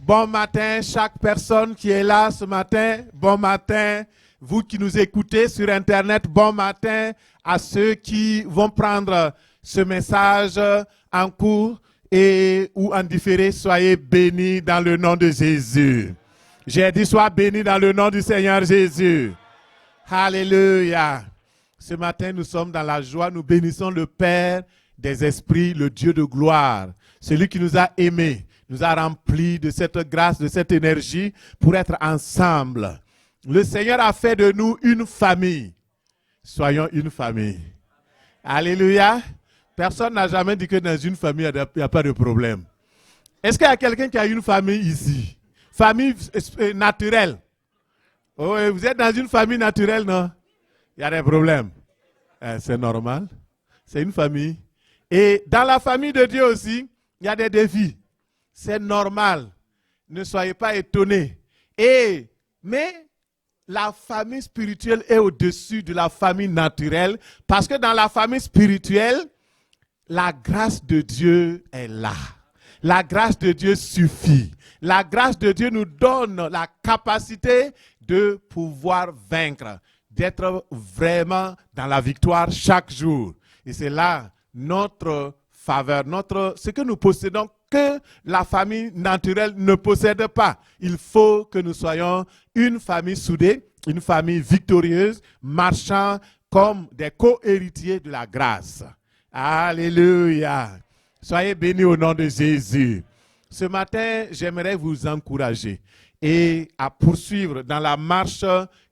Bon matin, chaque personne qui est là ce matin. Bon matin, vous qui nous écoutez sur Internet. Bon matin à ceux qui vont prendre ce message en cours ou en différé. Soyez bénis dans le nom de Jésus. J'ai dit, sois bénis dans le nom du Seigneur Jésus. Alléluia. Ce matin, nous sommes dans la joie. Nous bénissons le Père des esprits, le Dieu de gloire. Celui qui nous a aimés, nous a remplis de cette grâce, de cette énergie pour être ensemble. Le Seigneur a fait de nous une famille. Soyons une famille. Alléluia. Personne n'a jamais dit que dans une famille, il n'y a pas de problème. Est-ce qu'il y a quelqu'un qui a une famille ici? Famille naturelle. Oh, vous êtes dans une famille naturelle, non? Il y a des problèmes. C'est normal. C'est une famille. Et dans la famille de Dieu aussi, il y a des défis. C'est normal. Ne soyez pas étonnés. Mais la famille spirituelle est au-dessus de la famille naturelle. Parce que dans la famille spirituelle, la grâce de Dieu est là. La grâce de Dieu suffit. La grâce de Dieu nous donne la capacité de pouvoir vaincre, d'être vraiment dans la victoire chaque jour. Et c'est là notre faveur, ce que nous possédons, que la famille naturelle ne possède pas. Il faut que nous soyons une famille soudée, une famille victorieuse, marchant comme des co-héritiers de la grâce. Alléluia. Soyez bénis au nom de Jésus. Ce matin, j'aimerais vous encourager et à poursuivre dans la marche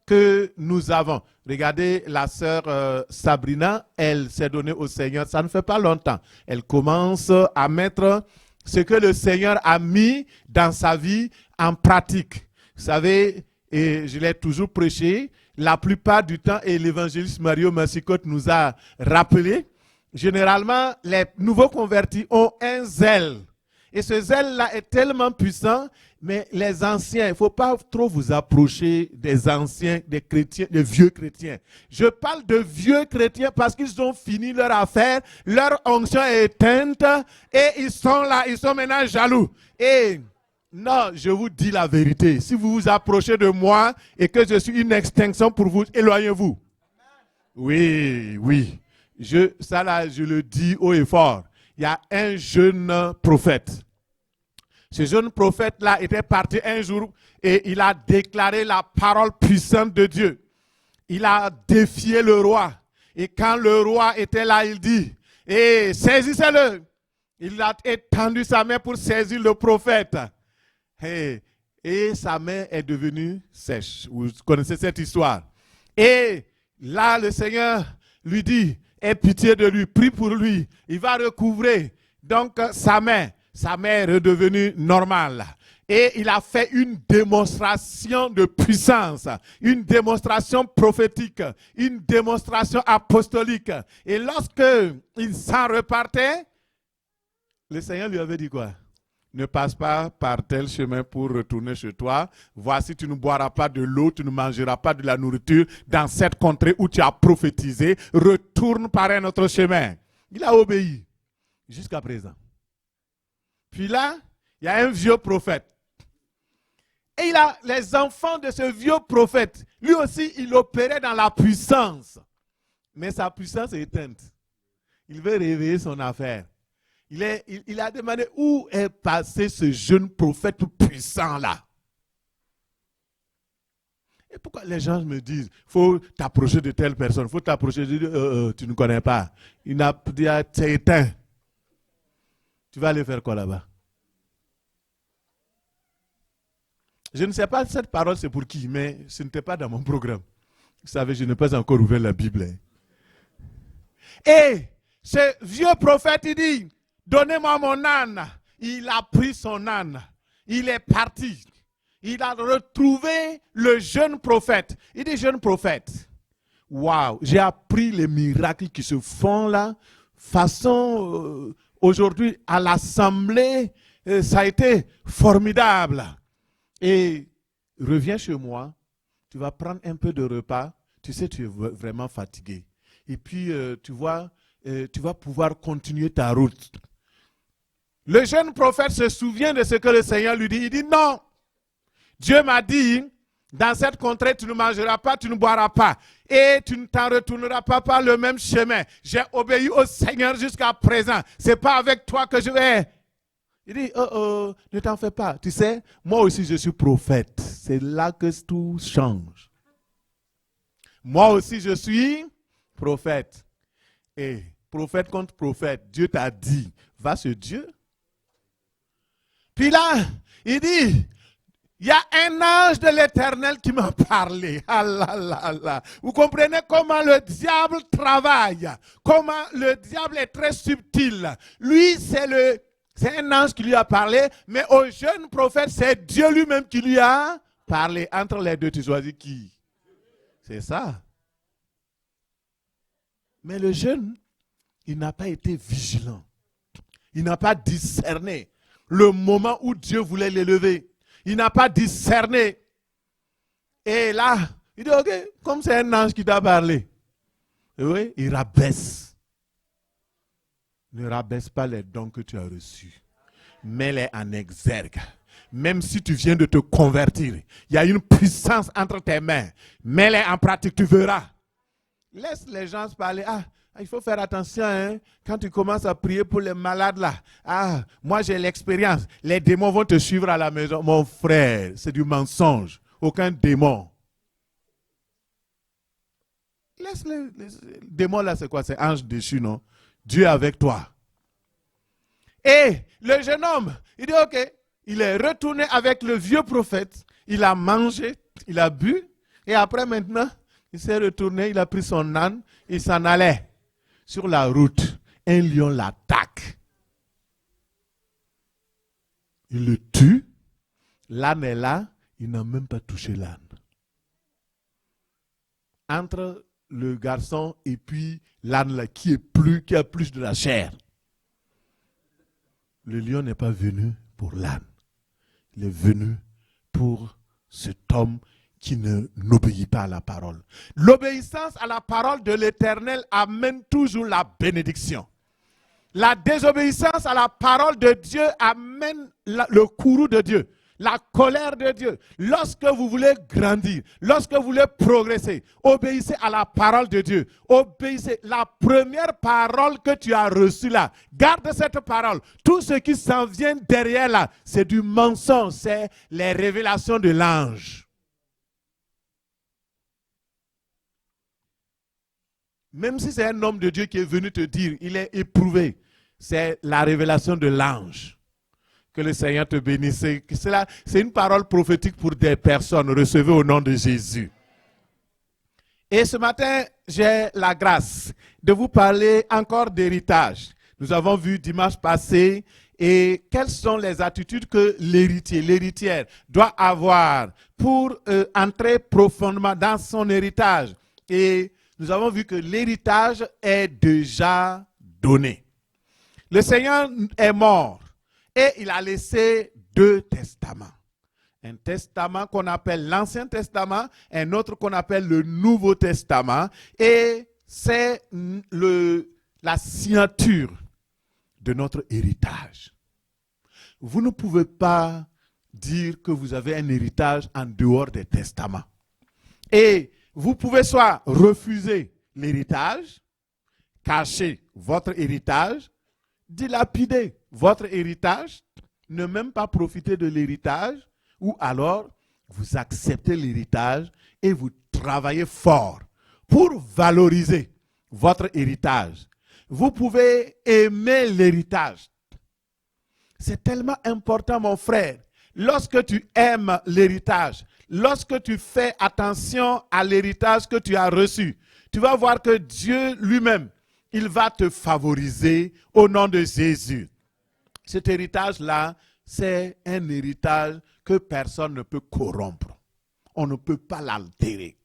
que nous avons. Regardez la sœur Sabrina, elle s'est donnée au Seigneur, ça ne fait pas longtemps. Elle commence à mettre ce que le Seigneur a mis dans sa vie en pratique. Vous savez, et je l'ai toujours prêché, la plupart du temps, et l'évangéliste Mario Massicotte nous a rappelé, généralement, les nouveaux convertis ont un zèle. Et ce zèle-là est tellement puissant, mais les anciens, il ne faut pas trop vous approcher des anciens, des chrétiens, des vieux chrétiens. Je parle de vieux chrétiens parce qu'ils ont fini leur affaire, leur onction est éteinte et ils sont là, ils sont maintenant jaloux. Et non, je vous dis la vérité. Si vous vous approchez de moi et que je suis une extinction pour vous, éloignez-vous. Oui. Ça là, je le dis haut et fort. Il y a un jeune prophète. Ce jeune prophète-là était parti un jour et il a déclaré la parole puissante de Dieu. Il a défié le roi. Et quand le roi était là, il dit, saisissez-le. Il a étendu sa main pour saisir le prophète. Et sa main est devenue sèche. Vous connaissez cette histoire. Et là, le Seigneur lui dit, aie pitié de lui, prie pour lui. Il va recouvrer donc sa main est redevenue normale. Et il a fait une démonstration de puissance, une démonstration prophétique, une démonstration apostolique. Et lorsque il s'en repartait, le Seigneur lui avait dit quoi? Ne passe pas par tel chemin pour retourner chez toi. Voici, tu ne boiras pas de l'eau, tu ne mangeras pas de la nourriture dans cette contrée où tu as prophétisé. Retourne par un autre chemin. Il a obéi jusqu'à présent. Puis là, il y a un vieux prophète. Et il a les enfants de ce vieux prophète. Lui aussi, il opérait dans la puissance. Mais sa puissance est éteinte. Il veut réveiller son affaire. Il a demandé où est passé ce jeune prophète puissant-là. Et pourquoi les gens me disent, il faut t'approcher de telle personne, il faut t'approcher de tu ne connais pas. Il a dit, c'est éteint. Tu vas aller faire quoi là-bas? Je ne sais pas cette parole c'est pour qui, mais ce n'était pas dans mon programme. Vous savez, je n'ai pas encore ouvert la Bible. Et ce vieux prophète, il dit, donnez-moi mon âne. Il a pris son âne. Il est parti. Il a retrouvé le jeune prophète. Il dit, jeune prophète, waouh, j'ai appris les miracles qui se font là. Façon, aujourd'hui, à l'assemblée, ça a été formidable. Et reviens chez moi, tu vas prendre un peu de repas. Tu sais, tu es vraiment fatigué. Et puis, tu vas pouvoir continuer ta route. Le jeune prophète se souvient de ce que le Seigneur lui dit. Il dit non. Dieu m'a dit, dans cette contrée, tu ne mangeras pas, tu ne boiras pas. Et tu ne t'en retourneras pas par le même chemin. J'ai obéi au Seigneur jusqu'à présent. Ce n'est pas avec toi que je vais. Il dit, ne t'en fais pas. Tu sais, moi aussi je suis prophète. C'est là que tout change. Moi aussi je suis prophète. Et prophète contre prophète, Dieu t'a dit, va sur Dieu. Puis là, il dit, il y a un ange de l'Éternel qui m'a parlé. Ah là là là. Vous comprenez comment le diable travaille, comment le diable est très subtil. Lui, c'est un ange qui lui a parlé, mais au jeune prophète, c'est Dieu lui-même qui lui a parlé. Entre les deux, tu choisis qui? C'est ça. Mais le jeune, il n'a pas été vigilant. Il n'a pas discerné le moment où Dieu voulait l'élever. Il n'a pas discerné. Et là, il dit, ok, comme c'est un ange qui t'a parlé. Oui, il rabaisse. Ne rabaisse pas les dons que tu as reçus. Mets-les en exergue. Même si tu viens de te convertir, il y a une puissance entre tes mains. Mets-les en pratique, tu verras. Laisse les gens se parler. Ah, il faut faire attention, hein, quand tu commences à prier pour les malades là. Ah, moi j'ai l'expérience. Les démons vont te suivre à la maison. Mon frère, c'est du mensonge. Aucun démon. Laisse les démons là, c'est quoi? C'est ange déchu, non? Dieu est avec toi. Et le jeune homme, il dit ok, il est retourné avec le vieux prophète. Il a mangé, il a bu. Et après maintenant, il s'est retourné, il a pris son âne, il s'en allait. Sur la route, un lion l'attaque. Il le tue. L'âne est là, il n'a même pas touché l'âne. Entre le garçon et puis l'âne là, qui a plus de la chair. Le lion n'est pas venu pour l'âne. Il est venu pour cet homme qui n'obéit pas à la parole. L'obéissance à la parole de l'Éternel amène toujours la bénédiction. La désobéissance à la parole de Dieu amène le courroux de Dieu, la colère de Dieu. Lorsque vous voulez grandir, lorsque vous voulez progresser, obéissez à la parole de Dieu. Obéissez. La première parole que tu as reçue là, garde cette parole. Tout ce qui s'en vient derrière là, c'est du mensonge, c'est les révélations de l'ange. Même si c'est un homme de Dieu qui est venu te dire, il est éprouvé. C'est la révélation de l'ange. Que le Seigneur te bénisse. C'est une parole prophétique pour des personnes. Recevez au nom de Jésus. Et ce matin, j'ai la grâce de vous parler encore d'héritage. Nous avons vu dimanche passé et quelles sont les attitudes que l'héritier, l'héritière doit avoir pour entrer profondément dans son héritage. Et nous avons vu que l'héritage est déjà donné. Le Seigneur est mort et il a laissé 2 testaments. Un testament qu'on appelle l'Ancien Testament, un autre qu'on appelle le Nouveau Testament. Et c'est la signature de notre héritage. Vous ne pouvez pas dire que vous avez un héritage en dehors des testaments. Et vous pouvez soit refuser l'héritage, cacher votre héritage, dilapider votre héritage, ne même pas profiter de l'héritage, ou alors vous acceptez l'héritage et vous travaillez fort pour valoriser votre héritage. Vous pouvez aimer l'héritage. C'est tellement important, mon frère. Lorsque tu aimes l'héritage, lorsque tu fais attention à l'héritage que tu as reçu, tu vas voir que Dieu lui-même, il va te favoriser au nom de Jésus. Cet héritage-là, c'est un héritage que personne ne peut corrompre. On ne peut pas l'altérer.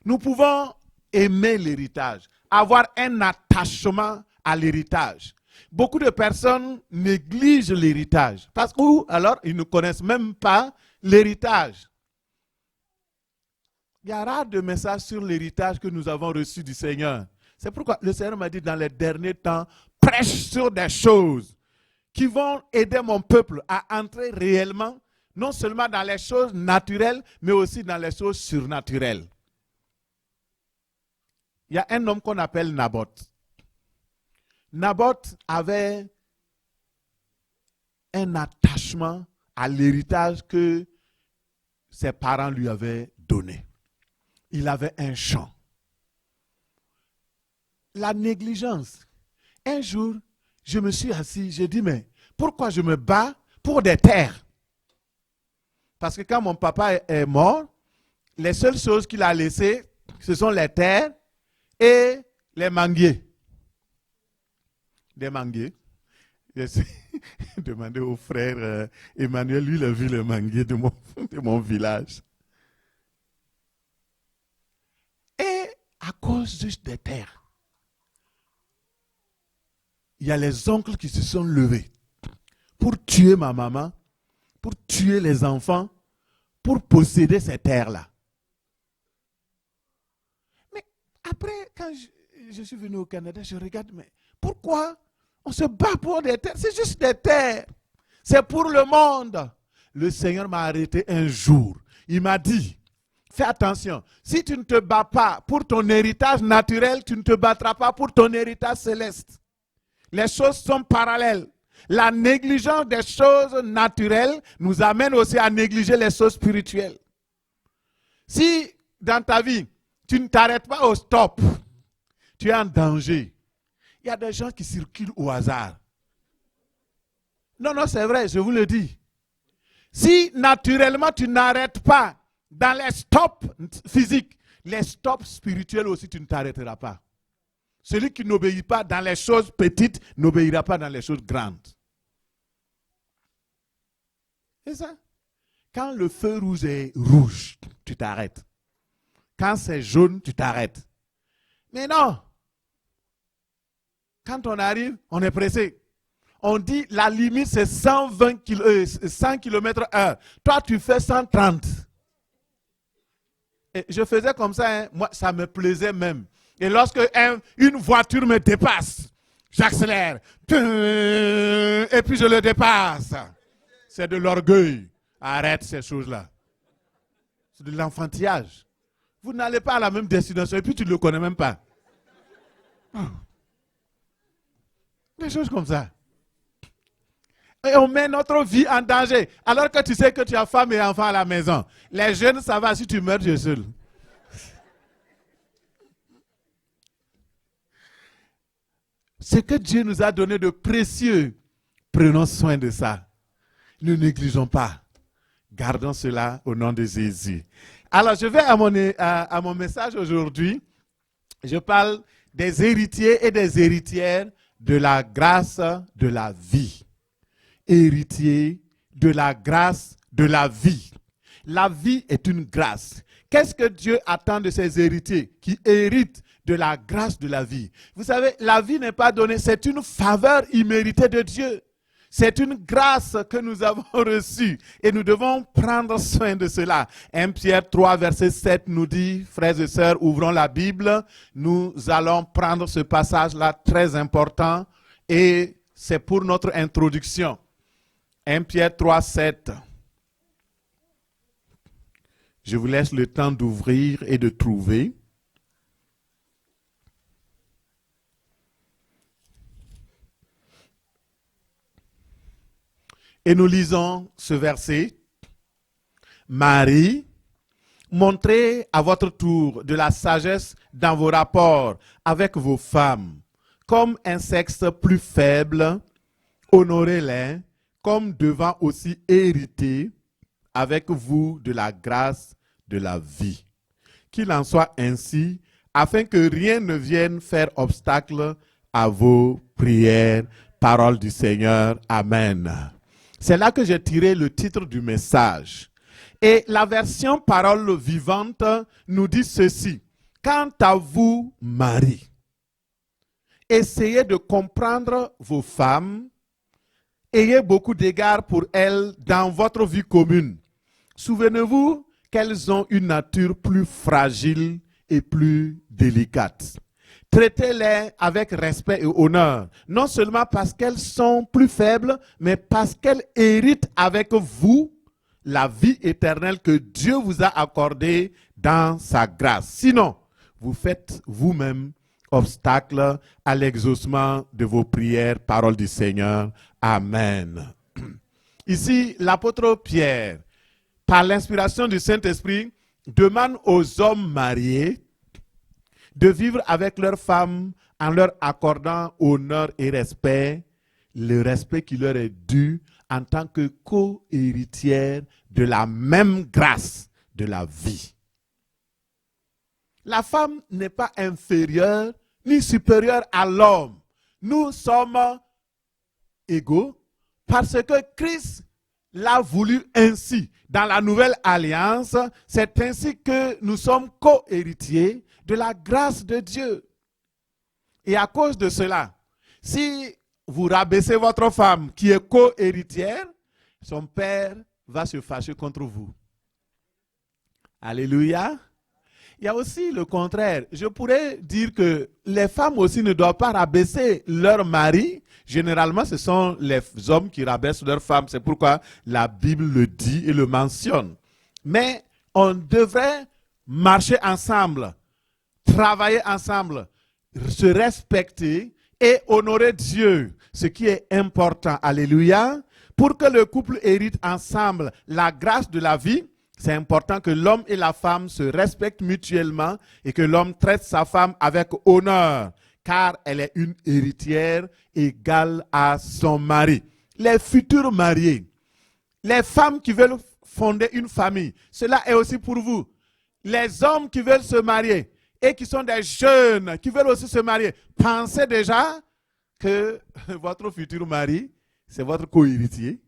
Nous pouvons aimer l'héritage, avoir un attachement à l'héritage. Beaucoup de personnes négligent l'héritage parce que alors ils ne connaissent même pas l'héritage. Il y a rare de messages sur l'héritage que nous avons reçu du Seigneur. C'est pourquoi le Seigneur m'a dit dans les derniers temps, prêche sur des choses qui vont aider mon peuple à entrer réellement, non seulement dans les choses naturelles, mais aussi dans les choses surnaturelles. Il y a un homme qu'on appelle Naboth. Naboth avait un attachement à l'héritage que ses parents lui avaient donné. Il avait un champ. La négligence. Un jour, je me suis assis, j'ai dit, mais pourquoi je me bats pour des terres? Parce que quand mon papa est mort, les seules choses qu'il a laissées, ce sont les terres et les manguiers. Des manguiers. J'ai demandé au frère Emmanuel, lui, il a vu le manguier de mon village. Et à cause juste des terres, il y a les oncles qui se sont levés pour tuer ma maman, pour tuer les enfants, pour posséder ces terres-là. Mais après, quand je suis venu au Canada, je regarde, mais pourquoi on se bat pour des terres? C'est juste des terres. C'est pour le monde. Le Seigneur m'a arrêté un jour. Il m'a dit, fais attention, si tu ne te bats pas pour ton héritage naturel, tu ne te battras pas pour ton héritage céleste. Les choses sont parallèles. La négligence des choses naturelles nous amène aussi à négliger les choses spirituelles. Si dans ta vie, tu ne t'arrêtes pas au stop, tu es en danger. Il y a des gens qui circulent au hasard. Non, c'est vrai, je vous le dis. Si naturellement tu n'arrêtes pas dans les stops physiques, les stops spirituels aussi, tu ne t'arrêteras pas. Celui qui n'obéit pas dans les choses petites n'obéira pas dans les choses grandes. C'est ça. Quand le feu rouge est rouge, tu t'arrêtes. Quand c'est jaune, tu t'arrêtes. Mais non. Quand on arrive, on est pressé. On dit la limite c'est 100 km/h. Toi, tu fais 130. Et je faisais comme ça, hein. Moi, ça me plaisait même. Et lorsque une voiture me dépasse, j'accélère. Et puis je le dépasse. C'est de l'orgueil. Arrête ces choses-là. C'est de l'enfantillage. Vous n'allez pas à la même destination et puis tu ne le connais même pas. Des choses comme ça. Et on met notre vie en danger. Alors que tu sais que tu as femme et enfant à la maison. Les jeunes, ça va, si tu meurs, tu es seul. Ce que Dieu nous a donné de précieux, prenons soin de ça. Ne négligeons pas. Gardons cela au nom de Jésus. Alors, je vais à mon message aujourd'hui. Je parle des héritiers et des héritières de la grâce de la vie. Héritiers de la grâce de la vie. La vie est une grâce. Qu'est-ce que Dieu attend de ses héritiers qui héritent de la grâce de la vie? Vous savez, la vie n'est pas donnée, c'est une faveur imméritée de Dieu. C'est une grâce que nous avons reçue et nous devons prendre soin de cela. 1 Pierre 3, verset 7 nous dit, frères et sœurs, ouvrons la Bible. Nous allons prendre ce passage-là très important et c'est pour notre introduction. 1 Pierre 3, 7. Je vous laisse le temps d'ouvrir et de trouver. Et nous lisons ce verset. Marie, montrez à votre tour de la sagesse dans vos rapports avec vos femmes, comme un sexe plus faible, honorez-les, comme devant aussi hériter avec vous de la grâce de la vie. Qu'il en soit ainsi, afin que rien ne vienne faire obstacle à vos prières. Parole du Seigneur. Amen. C'est là que j'ai tiré le titre du message. Et la version parole vivante nous dit ceci. Quant à vous, Marie, essayez de comprendre vos femmes, ayez beaucoup d'égard pour elles dans votre vie commune. Souvenez-vous qu'elles ont une nature plus fragile et plus délicate. Traitez-les avec respect et honneur, non seulement parce qu'elles sont plus faibles, mais parce qu'elles héritent avec vous la vie éternelle que Dieu vous a accordée dans sa grâce. Sinon, vous faites vous-même obstacle à l'exaucement de vos prières, parole du Seigneur. Amen. Ici, l'apôtre Pierre, par l'inspiration du Saint-Esprit, demande aux hommes mariés de vivre avec leurs femmes en leur accordant honneur et respect, le respect qui leur est dû en tant que co-héritières de la même grâce de la vie. La femme n'est pas inférieure ni supérieure à l'homme. Nous sommes égaux parce que Christ l'a voulu ainsi. Dans la nouvelle alliance, c'est ainsi que nous sommes co-héritiers de la grâce de Dieu. Et à cause de cela, si vous rabaissez votre femme qui est co-héritière, son père va se fâcher contre vous. Alléluia. Il y a aussi le contraire. Je pourrais dire que les femmes aussi ne doivent pas rabaisser leur mari. Généralement, ce sont les hommes qui rabaissent leurs femmes. C'est pourquoi la Bible le dit et le mentionne. Mais on devrait marcher ensemble, travailler ensemble, se respecter et honorer Dieu, ce qui est important. Alléluia. Pour que le couple hérite ensemble la grâce de la vie, c'est important que l'homme et la femme se respectent mutuellement et que l'homme traite sa femme avec honneur, car elle est une héritière égale à son mari. Les futurs mariés, les femmes qui veulent fonder une famille, cela est aussi pour vous. Les hommes qui veulent se marier et qui sont des jeunes, qui veulent aussi se marier, pensez déjà que votre futur mari, c'est votre co-héritier.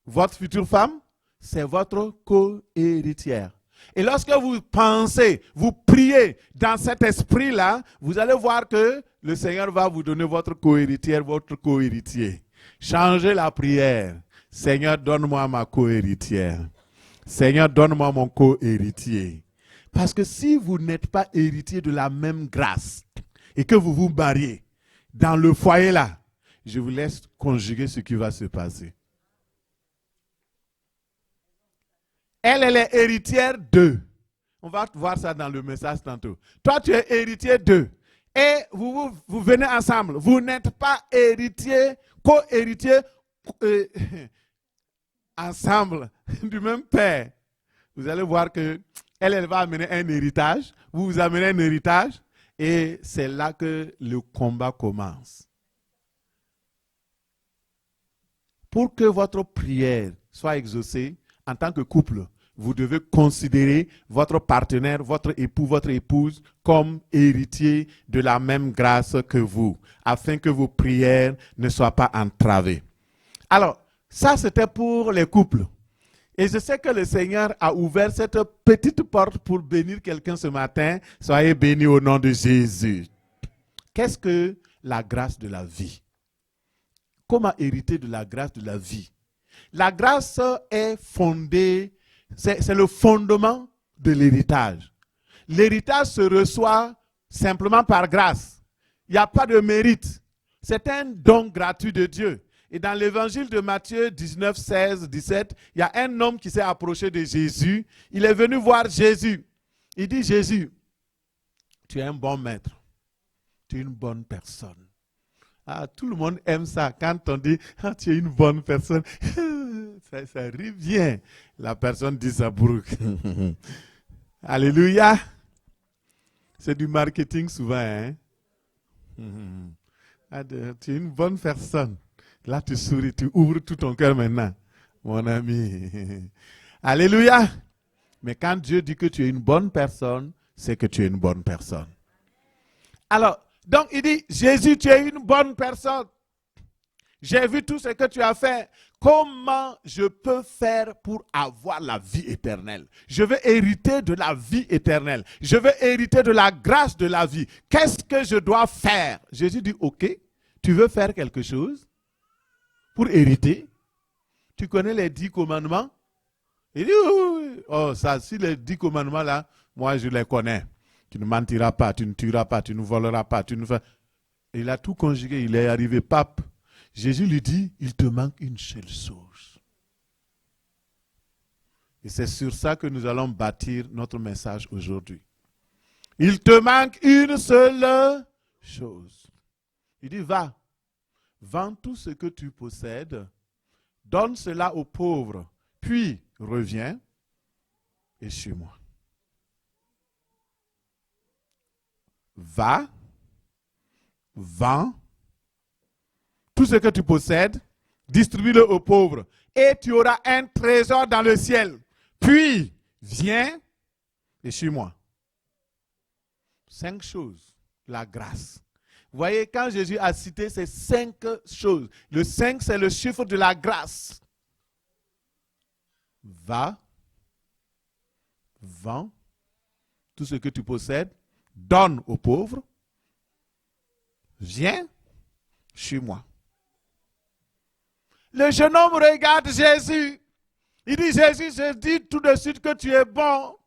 Votre future femme, c'est votre co-héritière. Et lorsque vous pensez, vous priez dans cet esprit-là, vous allez voir que le Seigneur va vous donner votre co-héritière, votre co-héritier. Changez la prière. Seigneur, donne-moi ma co-héritière. Seigneur, donne-moi mon co-héritier. Parce que si vous n'êtes pas héritier de la même grâce et que vous vous mariez dans le foyer là, je vous laisse conjuguer ce qui va se passer. Elle est héritière d'eux. On va voir ça dans le message tantôt. Toi, tu es héritier d'eux. Et vous venez ensemble. Vous n'êtes pas héritier, co-héritier ensemble du même père. Vous allez voir que elle va amener un héritage. Vous amenez un héritage. Et c'est là que le combat commence. Pour que votre prière soit exaucée, en tant que couple, vous devez considérer votre partenaire, votre époux, votre épouse comme héritier de la même grâce que vous, afin que vos prières ne soient pas entravées. Alors, ça c'était pour les couples. Et je sais que le Seigneur a ouvert cette petite porte pour bénir quelqu'un ce matin. Soyez bénis au nom de Jésus. Qu'est-ce que la grâce de la vie? Comment hériter de la grâce de la vie? La grâce est fondée, c'est le fondement de l'héritage. L'héritage se reçoit simplement par grâce. Il n'y a pas de mérite. C'est un don gratuit de Dieu. Et dans l'évangile de Matthieu 19, 16, 17, il y a un homme qui s'est approché de Jésus. Il est venu voir Jésus. Il dit, Jésus, tu es un bon maître. Tu es une bonne personne. Ah, tout le monde aime ça. Quand on dit, ah, tu es une bonne personne, ça rit bien. La personne dit ça pour... Alléluia. C'est du marketing souvent. Hein? Ah, tu es une bonne personne. Là, tu souris, tu ouvres tout ton cœur maintenant, mon ami. Alléluia. Mais quand Dieu dit que tu es une bonne personne, c'est que tu es une bonne personne. Alors, donc il dit, Jésus, tu es une bonne personne. J'ai vu tout ce que tu as fait. Comment je peux faire pour avoir la vie éternelle? Je veux hériter de la vie éternelle. Je veux hériter de la grâce de la vie. Qu'est-ce que je dois faire? Jésus dit, ok, tu veux faire quelque chose pour hériter? Tu connais les 10 commandements? Il dit, oui. Oh, ça, si les 10 commandements là, moi je les connais. Tu ne mentiras pas, tu ne tueras pas, tu ne voleras pas, tu ne fais... Il a tout conjugué, il est arrivé pape. Jésus lui dit, il te manque une seule chose. Et c'est sur ça que nous allons bâtir notre message aujourd'hui. Il te manque une seule chose. Il dit, va, vends tout ce que tu possèdes, donne cela aux pauvres, puis reviens et suis-moi. Va, vends tout ce que tu possèdes, distribue-le aux pauvres, et tu auras un trésor dans le ciel. Puis, viens et suis-moi. 5 choses, la grâce. Vous voyez, quand Jésus a cité ces 5 choses, le 5, c'est le chiffre de la grâce. Va, vends tout ce que tu possèdes, donne aux pauvres, viens, suis-moi. Le jeune homme regarde Jésus. Il dit, Jésus, je dis tout de suite que tu es bon,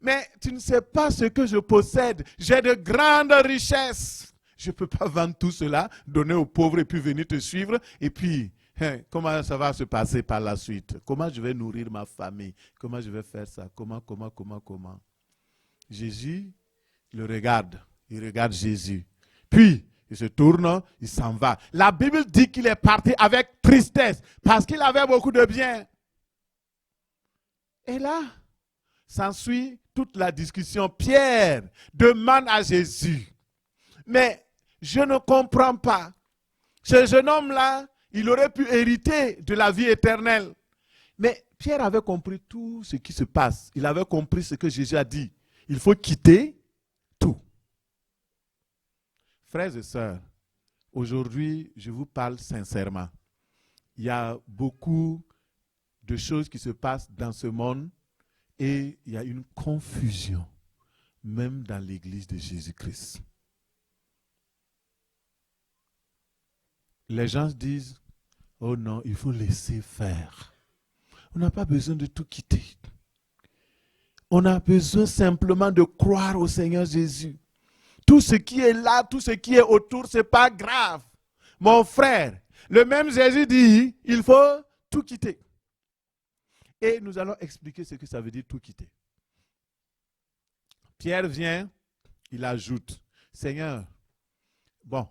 mais tu ne sais pas ce que je possède. J'ai de grandes richesses. Je ne peux pas vendre tout cela, donner aux pauvres et puis venir te suivre. Et puis, comment ça va se passer par la suite? Comment je vais nourrir ma famille? Comment je vais faire ça? Comment? Jésus le regarde. Il regarde Jésus. Puis, il se tourne, il s'en va. La Bible dit qu'il est parti avec tristesse parce qu'il avait beaucoup de biens. Et là, s'ensuit toute la discussion. Pierre demande à Jésus, mais je ne comprends pas. Ce jeune homme-là, il aurait pu hériter de la vie éternelle. Mais Pierre avait compris tout ce qui se passe. Il avait compris ce que Jésus a dit. Il faut quitter tout. Frères et sœurs, aujourd'hui, je vous parle sincèrement. Il y a beaucoup de choses qui se passent dans ce monde et il y a une confusion, même dans l'église de Jésus-Christ. Les gens disent, oh non, il faut laisser faire. On n'a pas besoin de tout quitter. On a besoin simplement de croire au Seigneur Jésus. Tout ce qui est là, tout ce qui est autour, ce n'est pas grave. Mon frère, le même Jésus dit, il faut tout quitter. Et nous allons expliquer ce que ça veut dire tout quitter. Pierre vient, il ajoute, Seigneur, bon,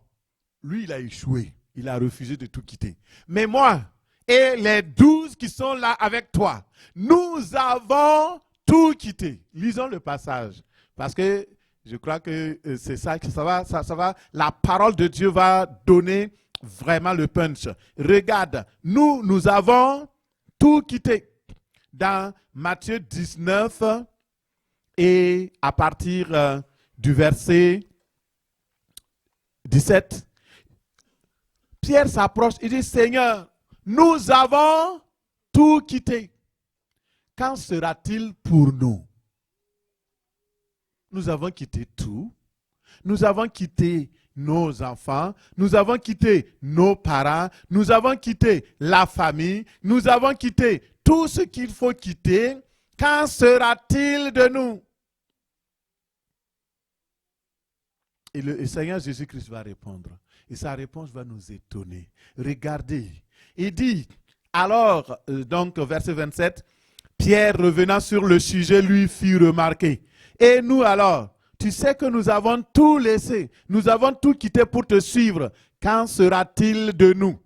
lui il a échoué, il a refusé de tout quitter. Mais moi et les 12 qui sont là avec toi, nous avons tout quitté. Lisons le passage, parce que je crois que c'est ça, ça va, la parole de Dieu va donner vraiment le punch. Regarde, nous avons tout quitté. Dans Matthieu 19 et à partir du verset 17, Pierre s'approche et dit, Seigneur, nous avons tout quitté. Qu'en sera-t-il pour nous? Nous avons quitté tout. Nous avons quitté nos enfants. Nous avons quitté nos parents. Nous avons quitté la famille. Nous avons quitté tout ce qu'il faut quitter. Qu'en sera-t-il de nous? Et le Seigneur Jésus-Christ va répondre. Et sa réponse va nous étonner. Regardez. Il dit, alors, donc verset 27, Pierre revenant sur le sujet lui fit remarquer. Et nous alors, tu sais que nous avons tout laissé. Nous avons tout quitté pour te suivre. Qu'en sera-t-il de nous?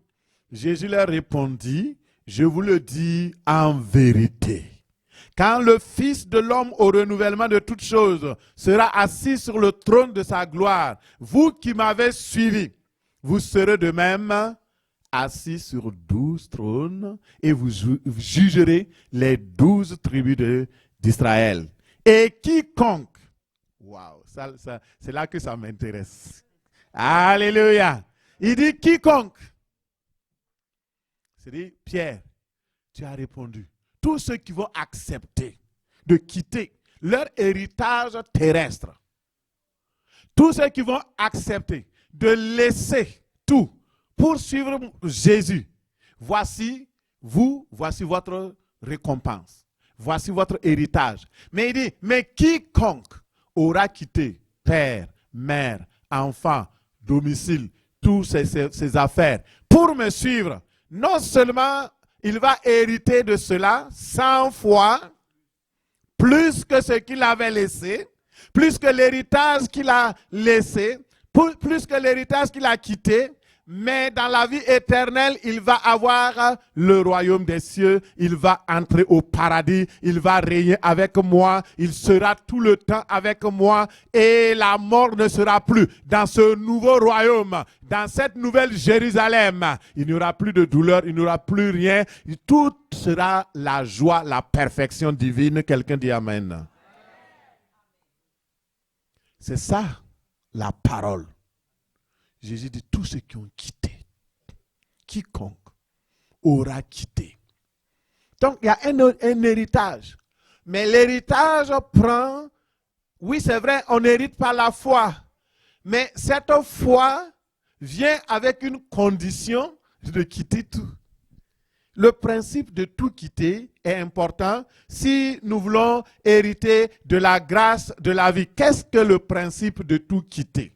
Jésus leur répondit, je vous le dis en vérité. Quand le Fils de l'homme au renouvellement de toutes choses sera assis sur le trône de sa gloire, vous qui m'avez suivi, vous serez de même assis sur 12 trônes et vous jugerez les 12 tribus d'Israël. Et quiconque, waouh, c'est là que ça m'intéresse. Alléluia. Il dit quiconque. C'est-à-dire, Pierre, tu as répondu. Tous ceux qui vont accepter de quitter leur héritage terrestre, tous ceux qui vont accepter de laisser tout pour suivre Jésus, voici votre récompense. Voici votre héritage. Mais il dit, mais quiconque aura quitté père, mère, enfant, domicile, toutes ses affaires, pour me suivre, non seulement il va hériter de cela 100 fois, plus que ce qu'il avait laissé, plus que l'héritage qu'il a laissé, plus que l'héritage qu'il a quitté, mais dans la vie éternelle, il va avoir le royaume des cieux, il va entrer au paradis, il va régner avec moi, il sera tout le temps avec moi et la mort ne sera plus. Dans ce nouveau royaume, dans cette nouvelle Jérusalem, il n'y aura plus de douleur, il n'y aura plus rien, tout sera la joie, la perfection divine. Quelqu'un dit Amen. C'est ça la parole. Jésus dit, tous ceux qui ont quitté, quiconque aura quitté. Donc, il y a un héritage. Mais l'héritage prend, oui, c'est vrai, on hérite par la foi. Mais cette foi vient avec une condition de quitter tout. Le principe de tout quitter est important si nous voulons hériter de la grâce de la vie. Qu'est-ce que le principe de tout quitter?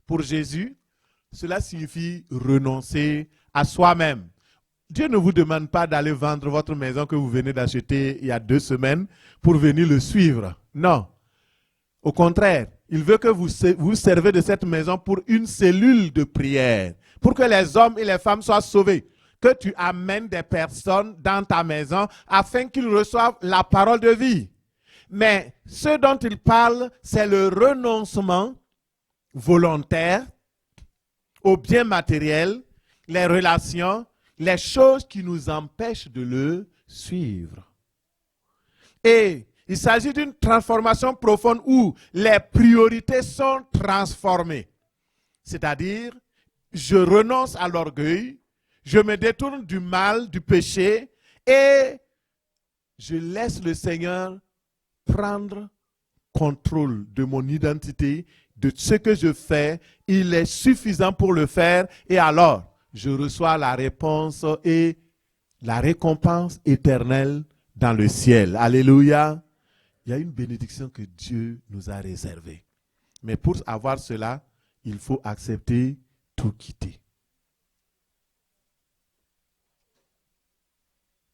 Pour Jésus, cela signifie renoncer à soi-même. Dieu ne vous demande pas d'aller vendre votre maison que vous venez d'acheter il y a 2 semaines pour venir le suivre. Non. Au contraire, il veut que vous servez de cette maison pour une cellule de prière, pour que les hommes et les femmes soient sauvés. Que tu amènes des personnes dans ta maison afin qu'ils reçoivent la parole de vie. Mais ce dont il parle, c'est le renoncement volontaire aux biens matériels, les relations, les choses qui nous empêchent de le suivre. Et il s'agit d'une transformation profonde où les priorités sont transformées. C'est-à-dire, je renonce à l'orgueil, je me détourne du mal, du péché et je laisse le Seigneur prendre contrôle de mon identité, de ce que je fais, il est suffisant pour le faire et alors je reçois la réponse et la récompense éternelle dans le ciel. Alléluia. Il y a une bénédiction que Dieu nous a réservée. Mais pour avoir cela, il faut accepter tout quitter.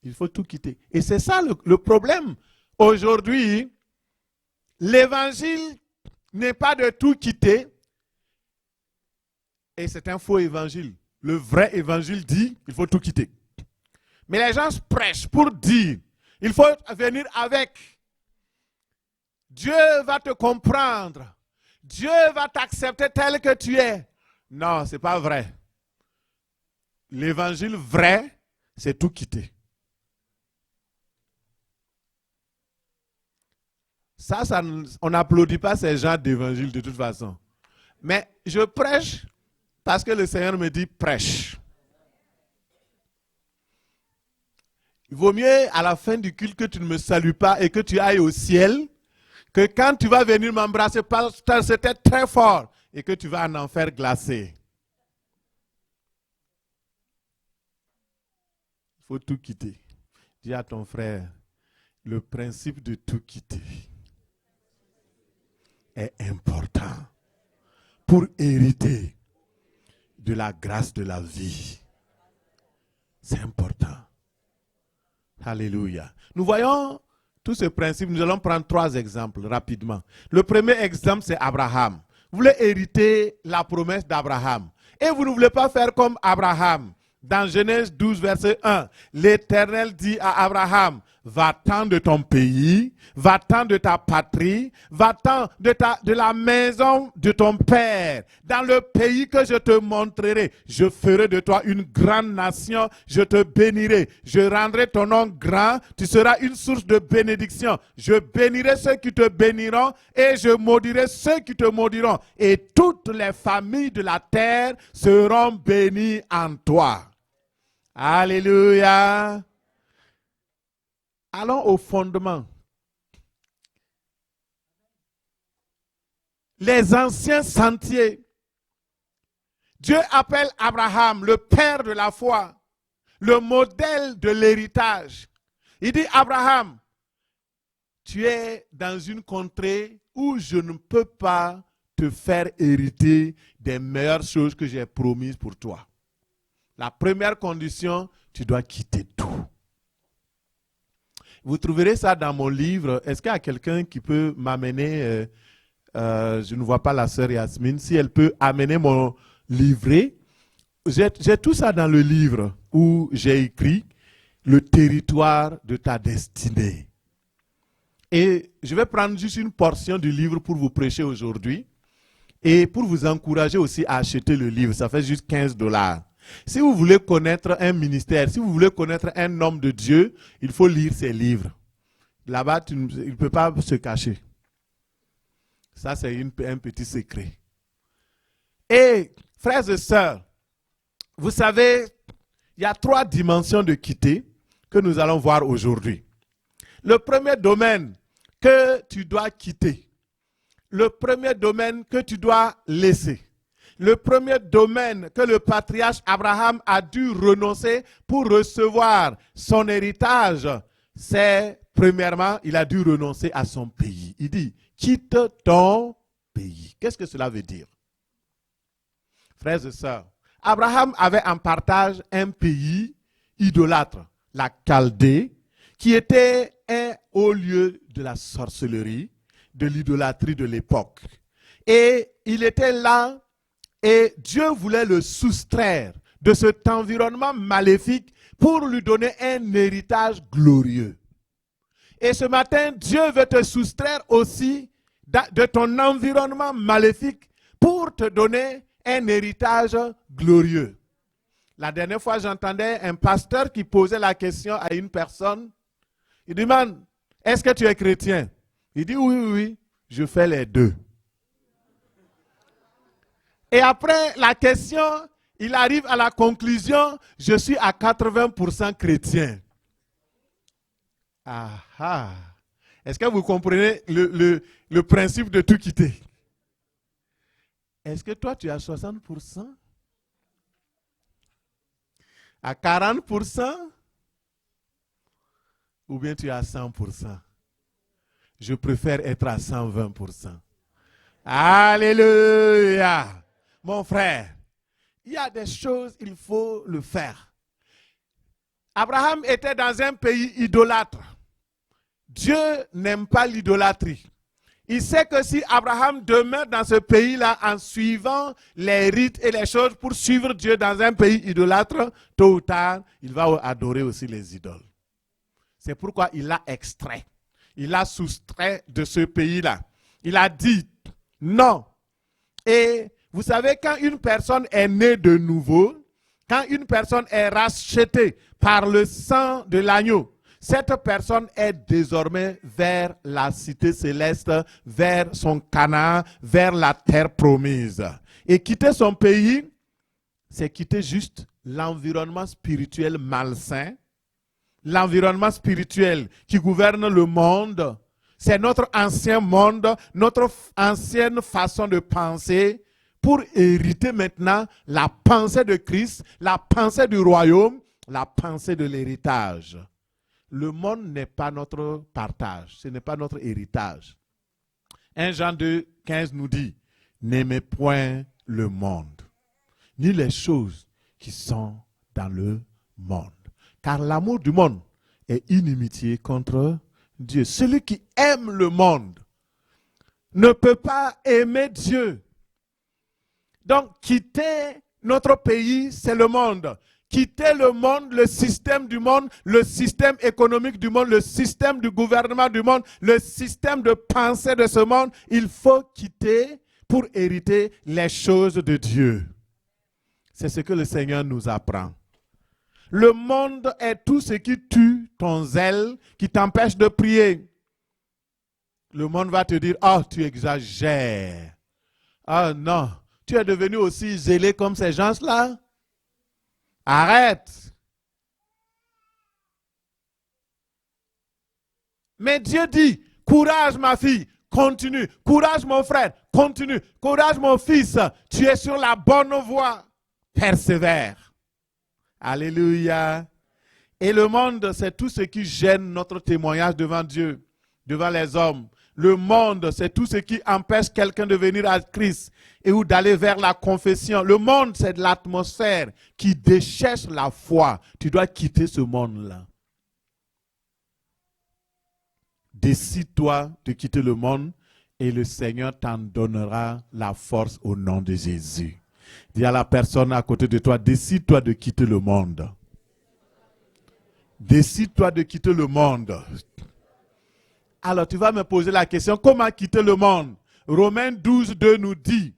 Il faut tout quitter. Et c'est ça le problème. Aujourd'hui, l'évangile n'est pas de tout quitter. Et c'est un faux évangile. Le vrai évangile dit qu'il faut tout quitter. Mais les gens prêchent pour dire il faut venir avec. Dieu va te comprendre. Dieu va t'accepter tel que tu es. Non, ce n'est pas vrai. L'évangile vrai, c'est tout quitter. Ça, on n'applaudit pas ces gens d'évangile de toute façon. Mais je prêche parce que le Seigneur me dit prêche. Il vaut mieux à la fin du culte que tu ne me salues pas et que tu ailles au ciel que quand tu vas venir m'embrasser, pasteur, c'était très fort et que tu vas en enfer glacé. Il faut tout quitter. Dis à ton frère, le principe de tout quitter est important pour hériter de la grâce de la vie. C'est important. Alléluia. Nous voyons tout ce principe. Nous allons prendre 3 exemples rapidement. Le premier exemple, c'est Abraham. Vous voulez hériter la promesse d'Abraham. Et vous ne voulez pas faire comme Abraham. Dans Genèse 12, verset 1, l'Éternel dit à Abraham, va-t'en de ton pays, va-t'en de ta patrie, va-t'en de la maison de ton père, dans le pays que je te montrerai. Je ferai de toi une grande nation, je te bénirai, je rendrai ton nom grand, tu seras une source de bénédiction. Je bénirai ceux qui te béniront et je maudirai ceux qui te maudiront. Et toutes les familles de la terre seront bénies en toi. Alléluia. Allons au fondement. Les anciens sentiers. Dieu appelle Abraham le père de la foi, le modèle de l'héritage. Il dit, Abraham, tu es dans une contrée où je ne peux pas te faire hériter des meilleures choses que j'ai promises pour toi. La première condition, tu dois quitter tout. Vous trouverez ça dans mon livre. Est-ce qu'il y a quelqu'un qui peut m'amener, je ne vois pas la sœur Yasmine, si elle peut amener mon livret. J'ai tout ça dans le livre où j'ai écrit le territoire de ta destinée. Et je vais prendre juste une portion du livre pour vous prêcher aujourd'hui et pour vous encourager aussi à acheter le livre. Ça fait juste $15. Si vous voulez connaître un ministère, si vous voulez connaître un homme de Dieu, il faut lire ses livres. Là-bas, il ne peut pas se cacher. Ça, c'est un petit secret. Et, frères et sœurs, vous savez, il y a 3 dimensions de quitter que nous allons voir aujourd'hui. Le premier domaine que tu dois quitter, le premier domaine que tu dois laisser, le premier domaine que le patriarche Abraham a dû renoncer pour recevoir son héritage, c'est, premièrement, il a dû renoncer à son pays. Il dit, quitte ton pays. Qu'est-ce que cela veut dire? Frères et sœurs, Abraham avait en partage un pays idolâtre, la Chaldée, qui était un haut lieu de la sorcellerie, de l'idolâtrie de l'époque. Et il était là, et Dieu voulait le soustraire de cet environnement maléfique pour lui donner un héritage glorieux. Et ce matin, Dieu veut te soustraire aussi de ton environnement maléfique pour te donner un héritage glorieux. La dernière fois, j'entendais un pasteur qui posait la question à une personne. Il demande, est-ce que tu es chrétien? Il dit, oui, oui, oui, je fais les deux. Et après la question, il arrive à la conclusion, je suis à 80% chrétien. Ah ah. Est-ce que vous comprenez le principe de tout quitter? Est-ce que toi tu as 60%? À 40%? Ou bien tu es à 100%? Je préfère être à 120%. Alléluia! Mon frère, il y a des choses, il faut le faire. Abraham était dans un pays idolâtre. Dieu n'aime pas l'idolâtrie. Il sait que si Abraham demeure dans ce pays-là en suivant les rites et les choses pour suivre Dieu dans un pays idolâtre, tôt ou tard, il va adorer aussi les idoles. C'est pourquoi il l'a extrait. Il l'a soustrait de ce pays-là. Il a dit non. Et vous savez, quand une personne est née de nouveau, quand une personne est rachetée par le sang de l'agneau, cette personne est désormais vers la cité céleste, vers son Canaan, vers la terre promise. Et quitter son pays, c'est quitter juste l'environnement spirituel malsain, l'environnement spirituel qui gouverne le monde. C'est notre ancien monde, notre ancienne façon de penser, pour hériter maintenant la pensée de Christ, la pensée du royaume, la pensée de l'héritage. Le monde n'est pas notre partage, ce n'est pas notre héritage. 1 Jean 2, 15 nous dit, n'aimez point le monde, ni les choses qui sont dans le monde. Car l'amour du monde est inimitié contre Dieu. Celui qui aime le monde ne peut pas aimer Dieu. Donc, quitter notre pays, c'est le monde. Quitter le monde, le système du monde, le système économique du monde, le système du gouvernement du monde, le système de pensée de ce monde, il faut quitter pour hériter les choses de Dieu. C'est ce que le Seigneur nous apprend. Le monde est tout ce qui tue ton zèle, qui t'empêche de prier. Le monde va te dire, oh, tu exagères. Ah non, tu es devenu aussi zélé comme ces gens-là. Arrête. Mais Dieu dit, courage ma fille, continue. Courage mon frère, continue. Courage mon fils, tu es sur la bonne voie. Persévère. Alléluia. Et le monde, c'est tout ce qui gêne notre témoignage devant Dieu. devant les hommes. Le monde, c'est tout ce qui empêche quelqu'un de venir à Christ et ou d'aller vers la confession. Le monde, c'est de l'atmosphère qui décherche la foi. Tu dois quitter ce monde-là. Décide-toi de quitter le monde et le Seigneur t'en donnera la force au nom de Jésus. Dis à la personne à côté de toi, décide-toi de quitter le monde. Décide-toi de quitter le monde. Alors tu vas me poser la question, comment quitter le monde? Romains 12, 2 nous dit,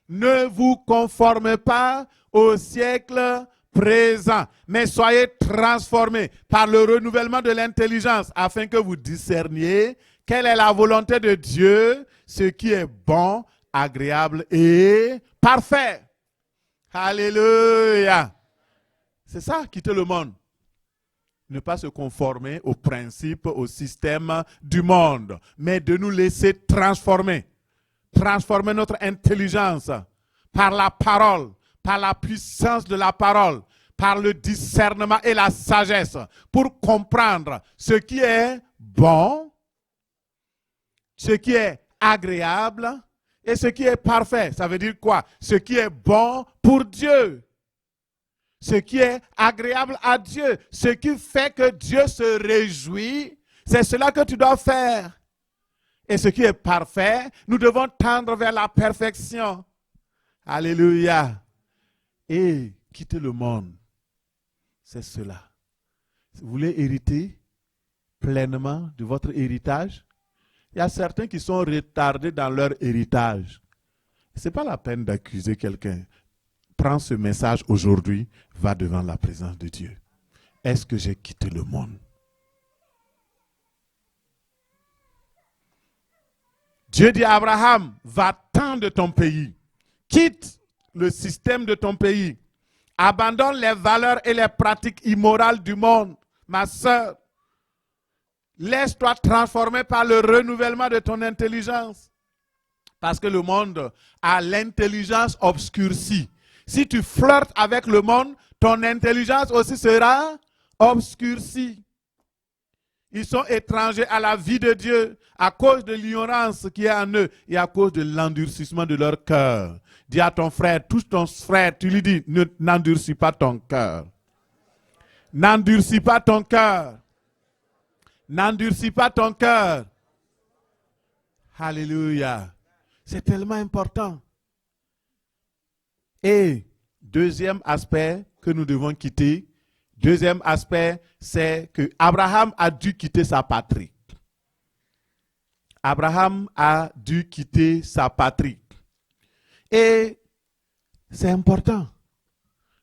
ne vous conformez pas au siècle présent, mais soyez transformés par le renouvellement de l'intelligence, afin que vous discerniez quelle est la volonté de Dieu, ce qui est bon, agréable et parfait. Alléluia. C'est ça, quitter le monde. Ne pas se conformer aux principes, au système du monde, mais de nous laisser transformer. Transformer notre intelligence par la parole, par la puissance de la parole, par le discernement et la sagesse, pour comprendre ce qui est bon, ce qui est agréable et ce qui est parfait. Ça veut dire quoi? Ce qui est bon pour Dieu. Ce qui est agréable à Dieu, ce qui fait que Dieu se réjouit, c'est cela que tu dois faire. Et ce qui est parfait, nous devons tendre vers la perfection. Alléluia. Et quitter le monde, c'est cela. Vous voulez hériter pleinement de votre héritage? Il y a certains qui sont retardés dans leur héritage. Ce n'est pas la peine d'accuser quelqu'un. Prends ce message aujourd'hui, va devant la présence de Dieu. Est-ce que j'ai quitté le monde? Dieu dit à Abraham, va-t'en de ton pays. Quitte le système de ton pays. Abandonne les valeurs et les pratiques immorales du monde. Ma sœur, laisse-toi transformer par le renouvellement de ton intelligence. Parce que le monde a l'intelligence obscurcie. Si tu flirtes avec le monde, ton intelligence aussi sera obscurcie. Ils sont étrangers à la vie de Dieu à cause de l'ignorance qui est en eux et à cause de l'endurcissement de leur cœur. Dis à ton frère, touche ton frère, tu lui dis, n'endurcis pas ton cœur. N'endurcis pas ton cœur. N'endurcis pas ton cœur. Alléluia. C'est tellement important. Et deuxième aspect que nous devons quitter, deuxième aspect, c'est que Abraham a dû quitter sa patrie. Abraham a dû quitter sa patrie. Et c'est important.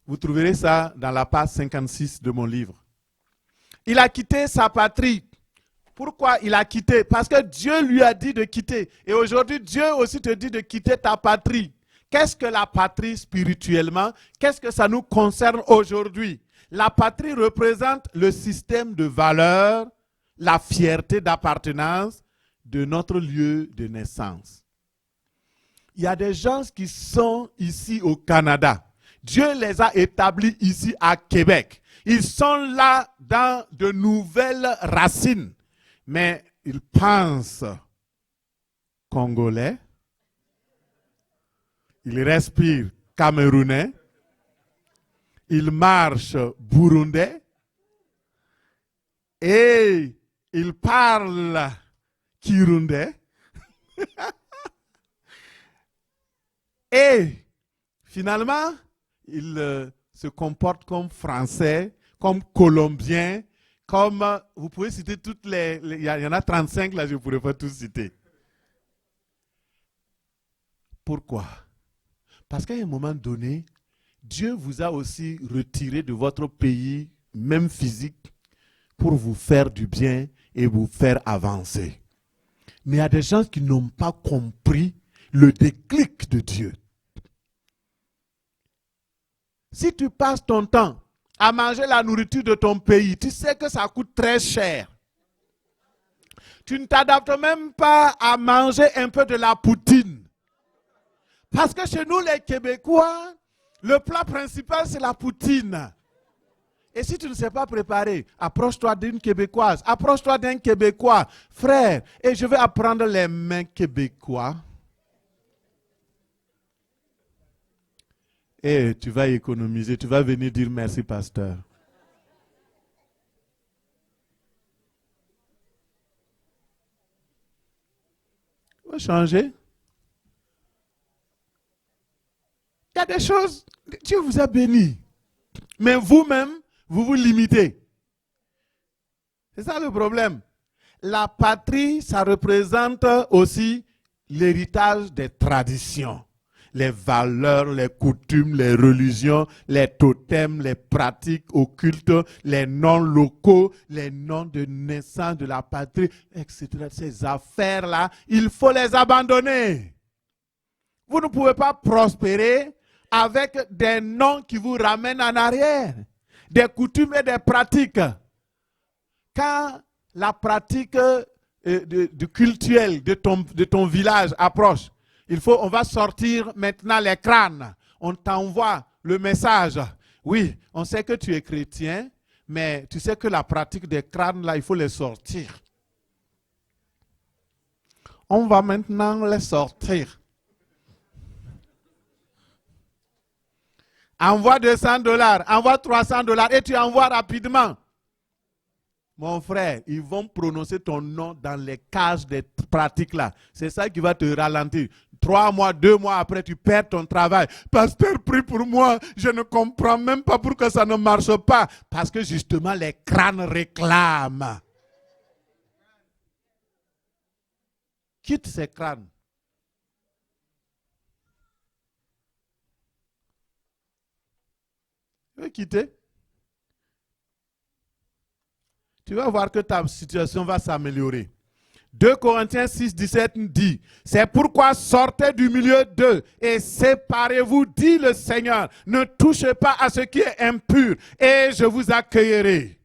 Vous trouverez ça dans la page 56 de mon livre. Il a quitté sa patrie. Pourquoi il a quitté? Parce que Dieu lui a dit de quitter. Et aujourd'hui, Dieu aussi te dit de quitter ta patrie. Qu'est-ce que la patrie spirituellement? Qu'est-ce que ça nous concerne aujourd'hui? La patrie représente le système de valeurs, la fierté d'appartenance de notre lieu de naissance. Il y a des gens qui sont ici au Canada. Dieu les a établis ici à Québec. Ils sont là dans de nouvelles racines. Mais ils pensent congolais. Ils respirent camerounais. Ils marchent burundais. Et ils parlent kirundais. Et finalement, ils se comportent comme français, comme colombiens, comme, vous pouvez citer toutes il y en a 35 là, je ne pourrais pas tous citer. Pourquoi? Parce qu'à un moment donné, Dieu vous a aussi retiré de votre pays, même physique, pour vous faire du bien et vous faire avancer. Mais il y a des gens qui n'ont pas compris le déclic de Dieu. Si tu passes ton temps à manger la nourriture de ton pays, tu sais que ça coûte très cher. Tu ne t'adaptes même pas à manger un peu de la poutine. Parce que chez nous, les Québécois, le plat principal, c'est la poutine. Et si tu ne sais pas préparer, approche-toi d'une Québécoise, approche-toi d'un Québécois. Frère, et je vais apprendre les mains québécois. Et tu vas économiser, tu vas venir dire merci, pasteur. Il faut changer. Il y a des choses, Dieu vous a béni. Mais vous-même, vous vous limitez. C'est ça le problème. La patrie, ça représente aussi l'héritage des traditions, les valeurs, les coutumes, les religions, les totems, les pratiques occultes, les noms locaux, les noms de naissance de la patrie, etc. Ces affaires-là, il faut les abandonner. Vous ne pouvez pas prospérer avec des noms qui vous ramènent en arrière, des coutumes et des pratiques. Quand la pratique du cultuel de ton village approche, on va sortir maintenant les crânes. On t'envoie le message. Oui, on sait que tu es chrétien, mais tu sais que la pratique des crânes, là, il faut les sortir. On va maintenant les sortir. Envoie $200, envoie $300 et tu envoies rapidement. Mon frère, ils vont prononcer ton nom dans les cages des pratiques là. C'est ça qui va te ralentir. 3 mois, 2 mois après, tu perds ton travail. Pasteur, prie pour moi. Je ne comprends même pas pourquoi ça ne marche pas. Parce que justement, les crânes réclament. Quitte ces crânes. Tu veux quitter? Tu vas voir que ta situation va s'améliorer. 2 Corinthiens 6, 17 dit, c'est pourquoi sortez du milieu d'eux et séparez-vous, dit le Seigneur. Ne touchez pas à ce qui est impur et je vous accueillerai.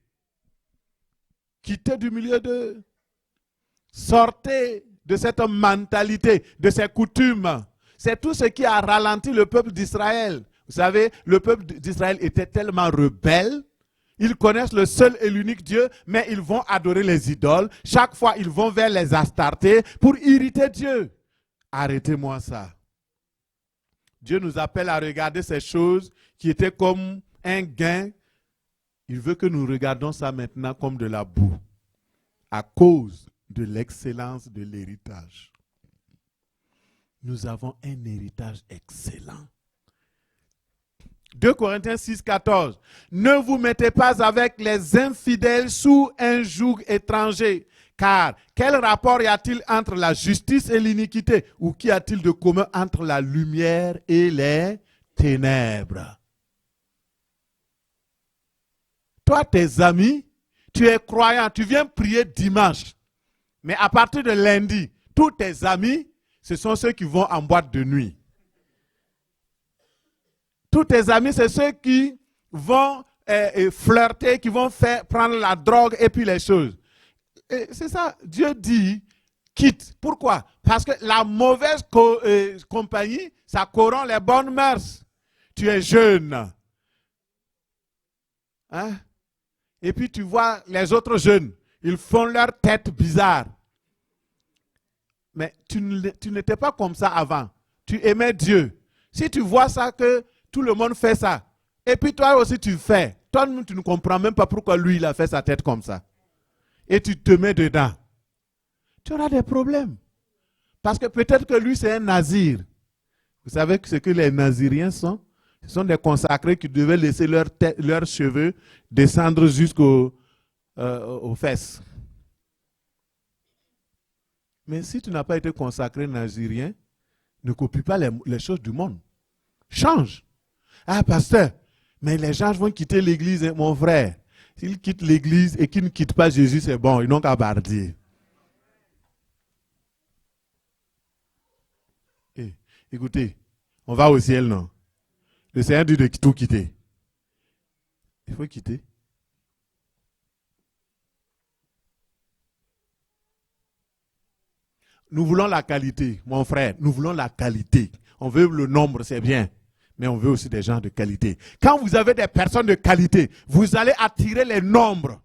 Quittez du milieu d'eux. Sortez de cette mentalité, de ces coutumes. C'est tout ce qui a ralenti le peuple d'Israël. Vous savez, le peuple d'Israël était tellement rebelle. Ils connaissent le seul et l'unique Dieu, mais ils vont adorer les idoles. Chaque fois, ils vont vers les Astartés pour irriter Dieu. Arrêtez-moi ça. Dieu nous appelle à regarder ces choses qui étaient comme un gain. Il veut que nous regardions ça maintenant comme de la boue, à cause de l'excellence de l'héritage. Nous avons un héritage excellent. 2 Corinthiens 6, 14. Ne vous mettez pas avec les infidèles sous un joug étranger. Car quel rapport y a-t-il entre la justice et l'iniquité? Ou qu'y a-t-il de commun entre la lumière et les ténèbres? Toi, tes amis, tu es croyant, tu viens prier dimanche. Mais à partir de lundi, tous tes amis, ce sont ceux qui vont en boîte de nuit. Tous tes amis, c'est ceux qui vont flirter, qui vont prendre la drogue et puis les choses. C'est ça, Dieu dit, quitte. Pourquoi? Parce que la mauvaise compagnie, ça corrompt les bonnes mœurs. Tu es jeune. Hein? Et puis tu vois les autres jeunes, ils font leur tête bizarre. Mais tu n'étais pas comme ça avant. Tu aimais Dieu. Si tu vois ça que tout le monde fait ça. Et puis toi aussi tu fais. Toi, tu ne comprends même pas pourquoi lui, il a fait sa tête comme ça. Et tu te mets dedans. Tu auras des problèmes. Parce que peut-être que lui, c'est un nazir. Vous savez ce que les naziriens sont? Ce sont des consacrés qui devaient laisser leurs cheveux descendre jusqu'aux fesses. Mais si tu n'as pas été consacré nazirien, ne copie pas les choses du monde. Change. Ah, pasteur, mais les gens vont quitter l'église, hein, mon frère. S'ils quittent l'église et qu'ils ne quittent pas Jésus, c'est bon, ils n'ont qu'à bardir. Écoutez, on va au ciel, non? Le Seigneur dit de tout quitter. Il faut quitter. Nous voulons la qualité, mon frère. Nous voulons la qualité. On veut le nombre, c'est bien. Mais on veut aussi des gens de qualité. Quand vous avez des personnes de qualité, vous allez attirer les nombres.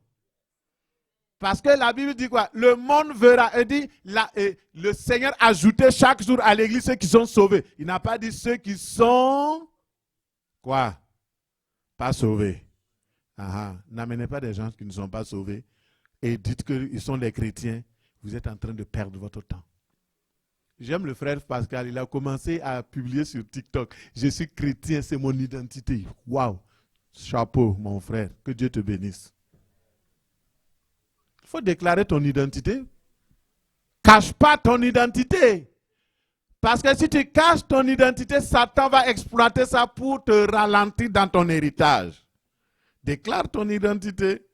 Parce que la Bible dit quoi? Le monde verra. Elle dit, le Seigneur ajoutait chaque jour à l'église ceux qui sont sauvés. Il n'a pas dit ceux qui sont... Quoi? Pas sauvés. N'amenez pas des gens qui ne sont pas sauvés et dites qu'ils sont des chrétiens. Vous êtes en train de perdre votre temps. J'aime le frère Pascal, il a commencé à publier sur TikTok. Je suis chrétien, c'est mon identité. Waouh! Chapeau, mon frère. Que Dieu te bénisse. Il faut déclarer ton identité. Cache pas ton identité. Parce que si tu caches ton identité, Satan va exploiter ça pour te ralentir dans ton héritage. Déclare ton identité.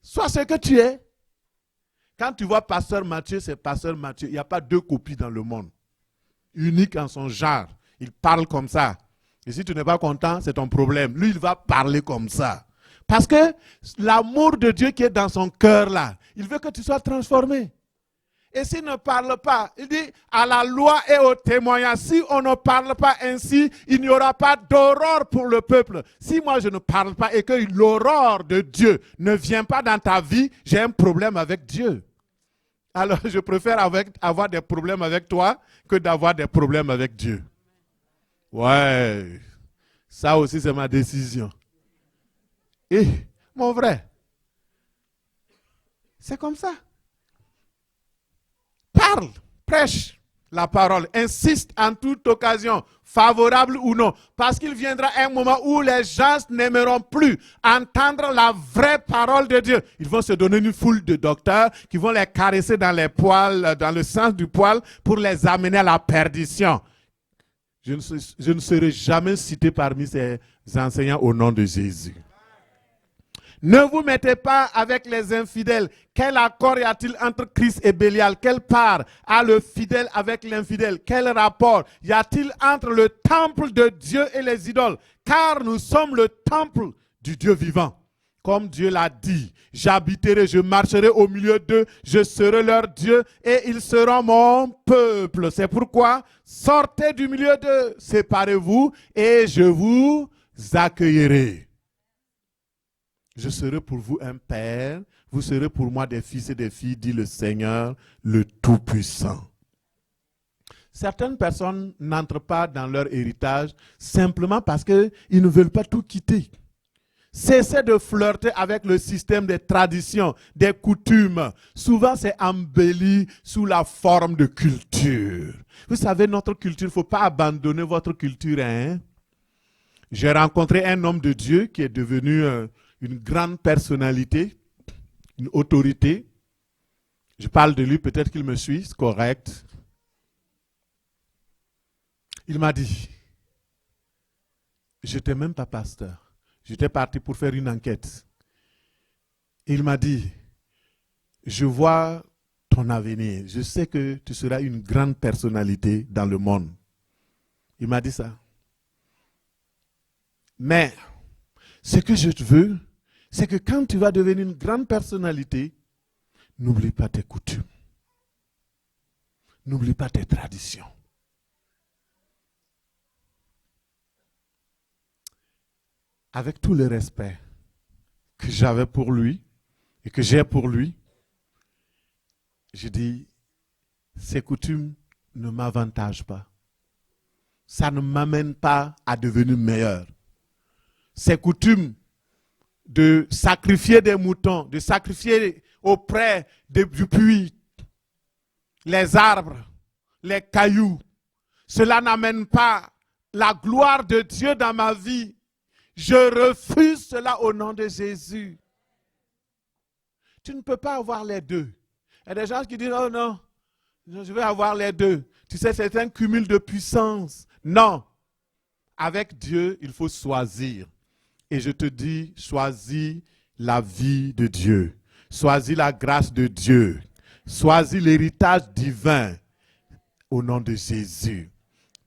Sois ce que tu es. Quand tu vois Pasteur Mathieu, c'est Pasteur Mathieu. Il n'y a pas deux copies dans le monde. Unique en son genre. Il parle comme ça. Et si tu n'es pas content, c'est ton problème. Lui, il va parler comme ça. Parce que l'amour de Dieu qui est dans son cœur là, il veut que tu sois transformé. Et s'il ne parle pas, il dit à la loi et au témoignage, si on ne parle pas ainsi, il n'y aura pas d'aurore pour le peuple. Si moi je ne parle pas et que l'aurore de Dieu ne vient pas dans ta vie, j'ai un problème avec Dieu. Alors je préfère avoir des problèmes avec toi que d'avoir des problèmes avec Dieu. Ouais, ça aussi c'est ma décision. Et mon frère, c'est comme ça. Parle, prêche la parole, insiste en toute occasion, favorable ou non, parce qu'il viendra un moment où les gens n'aimeront plus entendre la vraie parole de Dieu. Ils vont se donner une foule de docteurs qui vont les caresser dans les poils, dans le sens du poil, pour les amener à la perdition. Je ne serai jamais cité parmi ces enseignants au nom de Jésus. Ne vous mettez pas avec les infidèles. Quel accord y a-t-il entre Christ et Bélial? Quelle part a le fidèle avec l'infidèle? Quel rapport y a-t-il entre le temple de Dieu et les idoles? Car nous sommes le temple du Dieu vivant. Comme Dieu l'a dit, j'habiterai, je marcherai au milieu d'eux, je serai leur Dieu et ils seront mon peuple. C'est pourquoi, sortez du milieu d'eux, séparez-vous et je vous accueillerai. Je serai pour vous un père, vous serez pour moi des fils et des filles, dit le Seigneur, le Tout-Puissant. Certaines personnes n'entrent pas dans leur héritage simplement parce qu'ils ne veulent pas tout quitter. Cessez de flirter avec le système des traditions, des coutumes. Souvent, c'est embelli sous la forme de culture. Vous savez, notre culture, il ne faut pas abandonner votre culture. Hein? J'ai rencontré un homme de Dieu qui est devenu une grande personnalité, une autorité. Je parle de lui, peut-être qu'il me suit, c'est correct. Il m'a dit, je n'étais même pas pasteur. J'étais parti pour faire une enquête. Il m'a dit, je vois ton avenir. Je sais que tu seras une grande personnalité dans le monde. Il m'a dit ça. Mais ce que je veux, c'est que quand tu vas devenir une grande personnalité, n'oublie pas tes coutumes. N'oublie pas tes traditions. Avec tout le respect que j'avais pour lui et que j'ai pour lui, je dis, ces coutumes ne m'avantagent pas. Ça ne m'amène pas à devenir meilleur. Ces coutumes de sacrifier des moutons, de sacrifier auprès du puits, les arbres, les cailloux, cela n'amène pas la gloire de Dieu dans ma vie. Je refuse cela au nom de Jésus. Tu ne peux pas avoir les deux. Il y a des gens qui disent, oh non, je vais avoir les deux. Tu sais, c'est un cumul de puissance. Non. Avec Dieu, il faut choisir. Et je te dis, choisis la vie de Dieu. Choisis la grâce de Dieu. Choisis l'héritage divin au nom de Jésus.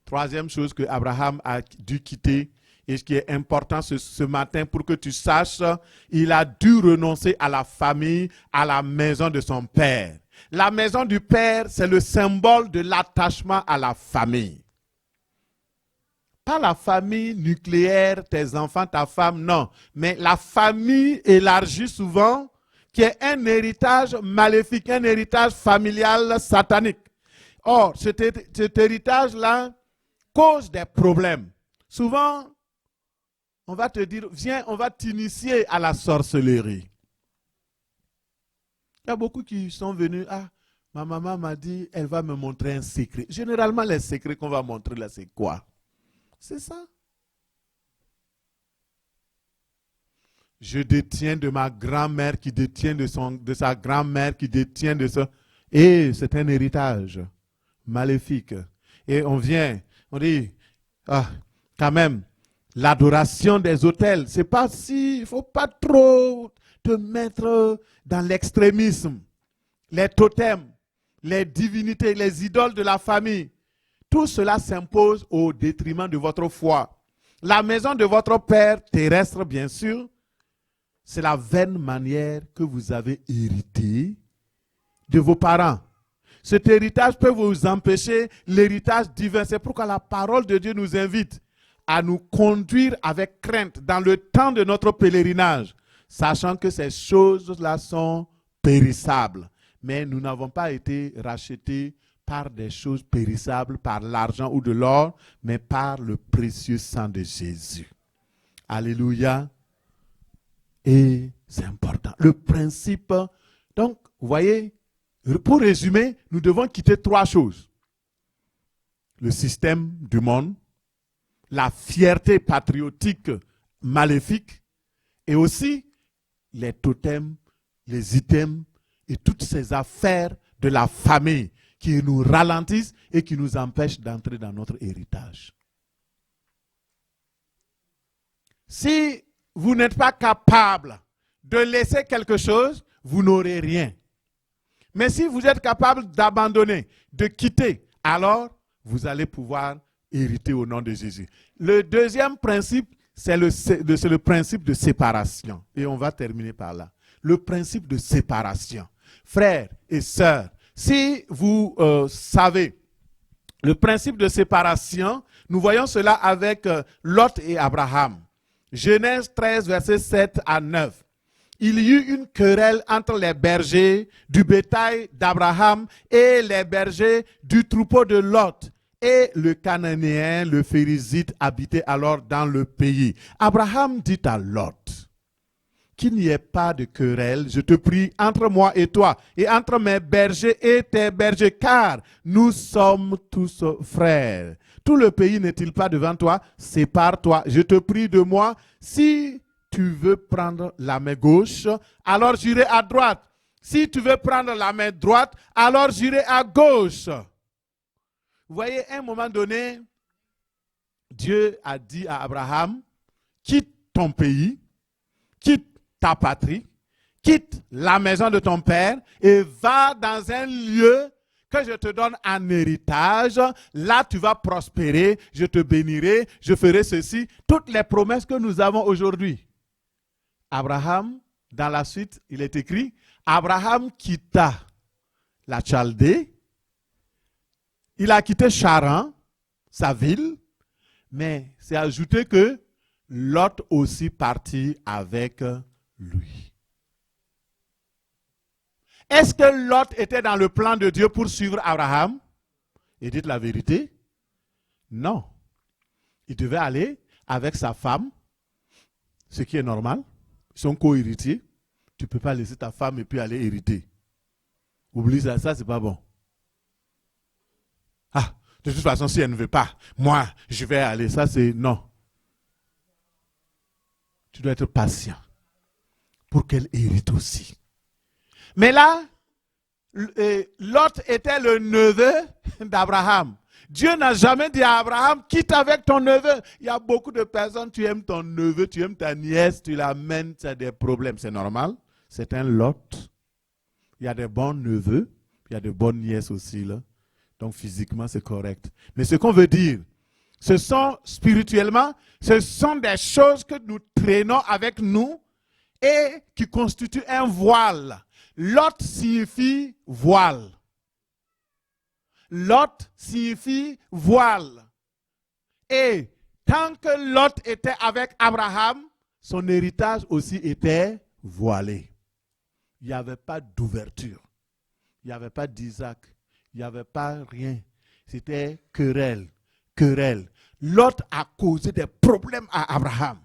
Troisième chose que Abraham a dû quitter, et ce qui est important ce matin pour que tu saches, il a dû renoncer à la famille, à la maison de son père. La maison du père, c'est le symbole de l'attachement à la famille. Pas la famille nucléaire, tes enfants, ta femme, non. Mais la famille élargie souvent, qui est un héritage maléfique, un héritage familial satanique. Or, cet héritage-là cause des problèmes. Souvent, on va te dire, viens, on va t'initier à la sorcellerie. Il y a beaucoup qui sont venus, ah, ma maman m'a dit, elle va me montrer un secret. Généralement, les secrets qu'on va montrer là, c'est quoi? C'est ça. Je détiens de ma grand-mère qui détient de sa grand-mère qui détient de ça. Et c'est un héritage maléfique. Et on vient, on dit, ah, quand même, l'adoration des autels, c'est pas si, il ne faut pas trop te mettre dans l'extrémisme. Les totems, les divinités, les idoles de la famille. Tout cela s'impose au détriment de votre foi. La maison de votre père terrestre, bien sûr, c'est la vaine manière que vous avez hérité de vos parents. Cet héritage peut vous empêcher l'héritage divin. C'est pourquoi la parole de Dieu nous invite à nous conduire avec crainte dans le temps de notre pèlerinage, sachant que ces choses-là sont périssables. Mais nous n'avons pas été rachetés par des choses périssables, par l'argent ou de l'or, mais par le précieux sang de Jésus. Alléluia. Et c'est important. Le principe, donc, vous voyez, pour résumer, nous devons quitter trois choses. Le système du monde, la fierté patriotique maléfique, et aussi les totems, les items et toutes ces affaires de la famille qui nous ralentissent et qui nous empêchent d'entrer dans notre héritage. Si vous n'êtes pas capable de laisser quelque chose, vous n'aurez rien. Mais si vous êtes capable d'abandonner, de quitter, alors vous allez pouvoir hériter au nom de Jésus. Le deuxième principe, c'est le principe de séparation. Et on va terminer par là. Le principe de séparation. Frères et sœurs, si vous savez le principe de séparation, nous voyons cela avec Lot et Abraham. Genèse 13, versets 7 à 9. Il y eut une querelle entre les bergers du bétail d'Abraham et les bergers du troupeau de Lot. Et le Cananéen, le Phérisite, habitait alors dans le pays. Abraham dit à Lot, qu'il n'y ait pas de querelle, je te prie, entre moi et toi, et entre mes bergers et tes bergers, car nous sommes tous frères. Tout le pays n'est-il pas devant toi? Sépare-toi, je te prie de moi. Si tu veux prendre la main gauche, alors j'irai à droite. Si tu veux prendre la main droite, alors j'irai à gauche. Vous voyez, à un moment donné, Dieu a dit à Abraham, quitte ton pays, quitte ta patrie, quitte la maison de ton père et va dans un lieu que je te donne en héritage. Là, tu vas prospérer, je te bénirai, je ferai ceci. Toutes les promesses que nous avons aujourd'hui. Abraham, dans la suite, il est écrit, Abraham quitta la Chaldée, il a quitté Charan, sa ville, mais c'est ajouté que Lot aussi partit avec lui. Est-ce que Lot était dans le plan de Dieu pour suivre Abraham? Et dites la vérité. Non. Il devait aller avec sa femme, ce qui est normal. Ils sont co-héritiers. Tu ne peux pas laisser ta femme et puis aller hériter. Oublie ça, ça c'est pas bon. Ah, de toute façon, si elle ne veut pas, moi, je vais aller. Ça c'est non. Tu dois être patient pour qu'elle hérite aussi. Mais là, Lot était le neveu d'Abraham. Dieu n'a jamais dit à Abraham, quitte avec ton neveu. Il y a beaucoup de personnes, tu aimes ton neveu, tu aimes ta nièce, tu l'amènes, tu as des problèmes. C'est normal, c'est un Lot. Il y a des bons neveux, il y a de bonnes nièces aussi. Là. Donc physiquement, c'est correct. Mais ce qu'on veut dire, ce sont spirituellement, ce sont des choses que nous traînons avec nous et qui constituent un voile. Lot signifie voile. Lot signifie voile. Et Tant que Lot était avec Abraham, son héritage aussi était voilé. Il n'y avait pas d'ouverture. Il n'y avait pas d'Isaac. Il n'y avait pas rien. C'était querelle, querelle. Lot a causé des problèmes à Abraham.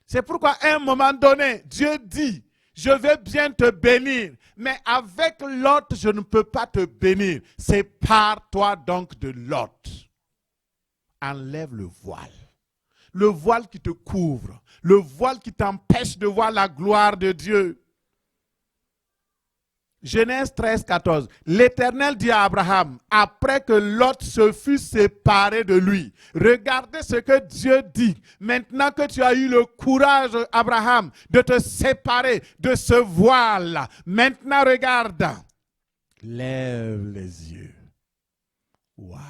C'est pourquoi à un moment donné, Dieu dit, je vais bien te bénir, mais avec Lot, je ne peux pas te bénir. Sépare-toi donc de Lot. Enlève le voile. Le voile qui te couvre. Le voile qui t'empêche de voir la gloire de Dieu. Genèse 13, 14. L'Éternel dit à Abraham, après que Lot se fut séparé de lui, regardez ce que Dieu dit. Maintenant que tu as eu le courage, Abraham, de te séparer de ce voile, maintenant regarde. Lève les yeux. Waouh.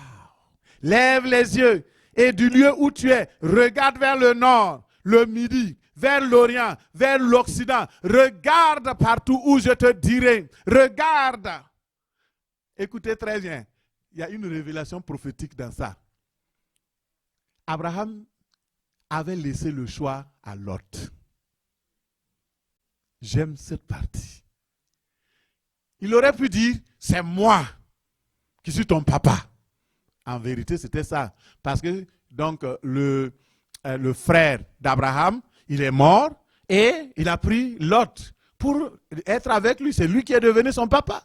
Lève les yeux et du lieu où tu es, regarde vers le nord, le midi, vers l'Orient, vers l'Occident. Regarde partout où je te dirai. Regarde. Écoutez très bien. Il y a une révélation prophétique dans ça. Abraham avait laissé le choix à Lot. J'aime cette partie. Il aurait pu dire, c'est moi qui suis ton papa. En vérité, c'était ça. Parce que donc le frère d'Abraham, il est mort et il a pris Lot pour être avec lui. C'est lui qui est devenu son papa.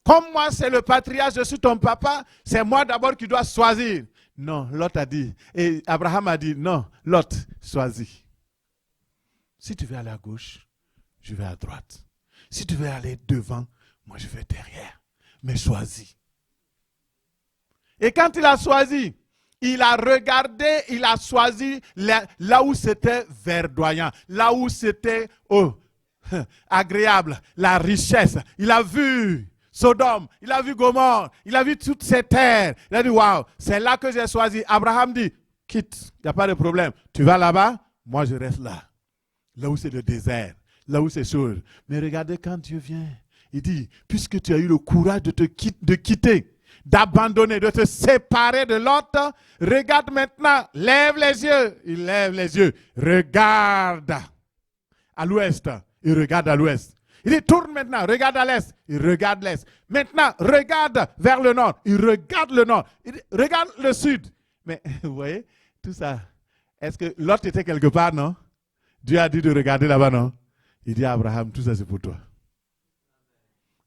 Comme moi, c'est le patriarche, je suis ton papa, c'est moi d'abord qui dois choisir. Non, Lot a dit, et Abraham a dit, non, Lot, choisis. Si tu veux aller à gauche, je vais à droite. Si tu veux aller devant, moi je vais derrière. Mais choisis. Et quand il a choisi, il a regardé, il a choisi là où c'était verdoyant, là où c'était agréable, la richesse. Il a vu Sodome, il a vu Gomorrhe, il a vu toutes ces terres. Il a dit, waouh, c'est là que j'ai choisi. Abraham dit, quitte, il n'y a pas de problème. Tu vas là-bas, moi je reste là. Là où c'est le désert, là où c'est chaud. Mais regardez quand Dieu vient, il dit, puisque tu as eu le courage de quitter, d'abandonner, de te séparer de l'autre, regarde maintenant, lève les yeux. Il lève les yeux, regarde à l'ouest, il regarde à l'ouest. Il dit, tourne maintenant, regarde à l'est, il regarde l'est. Maintenant, regarde vers le nord, il regarde le nord. Il dit, regarde le sud. Mais vous voyez, tout ça, est-ce que l'autre était quelque part, non? Dieu a dit de regarder là-bas, non? Il dit à Abraham, tout ça c'est pour toi.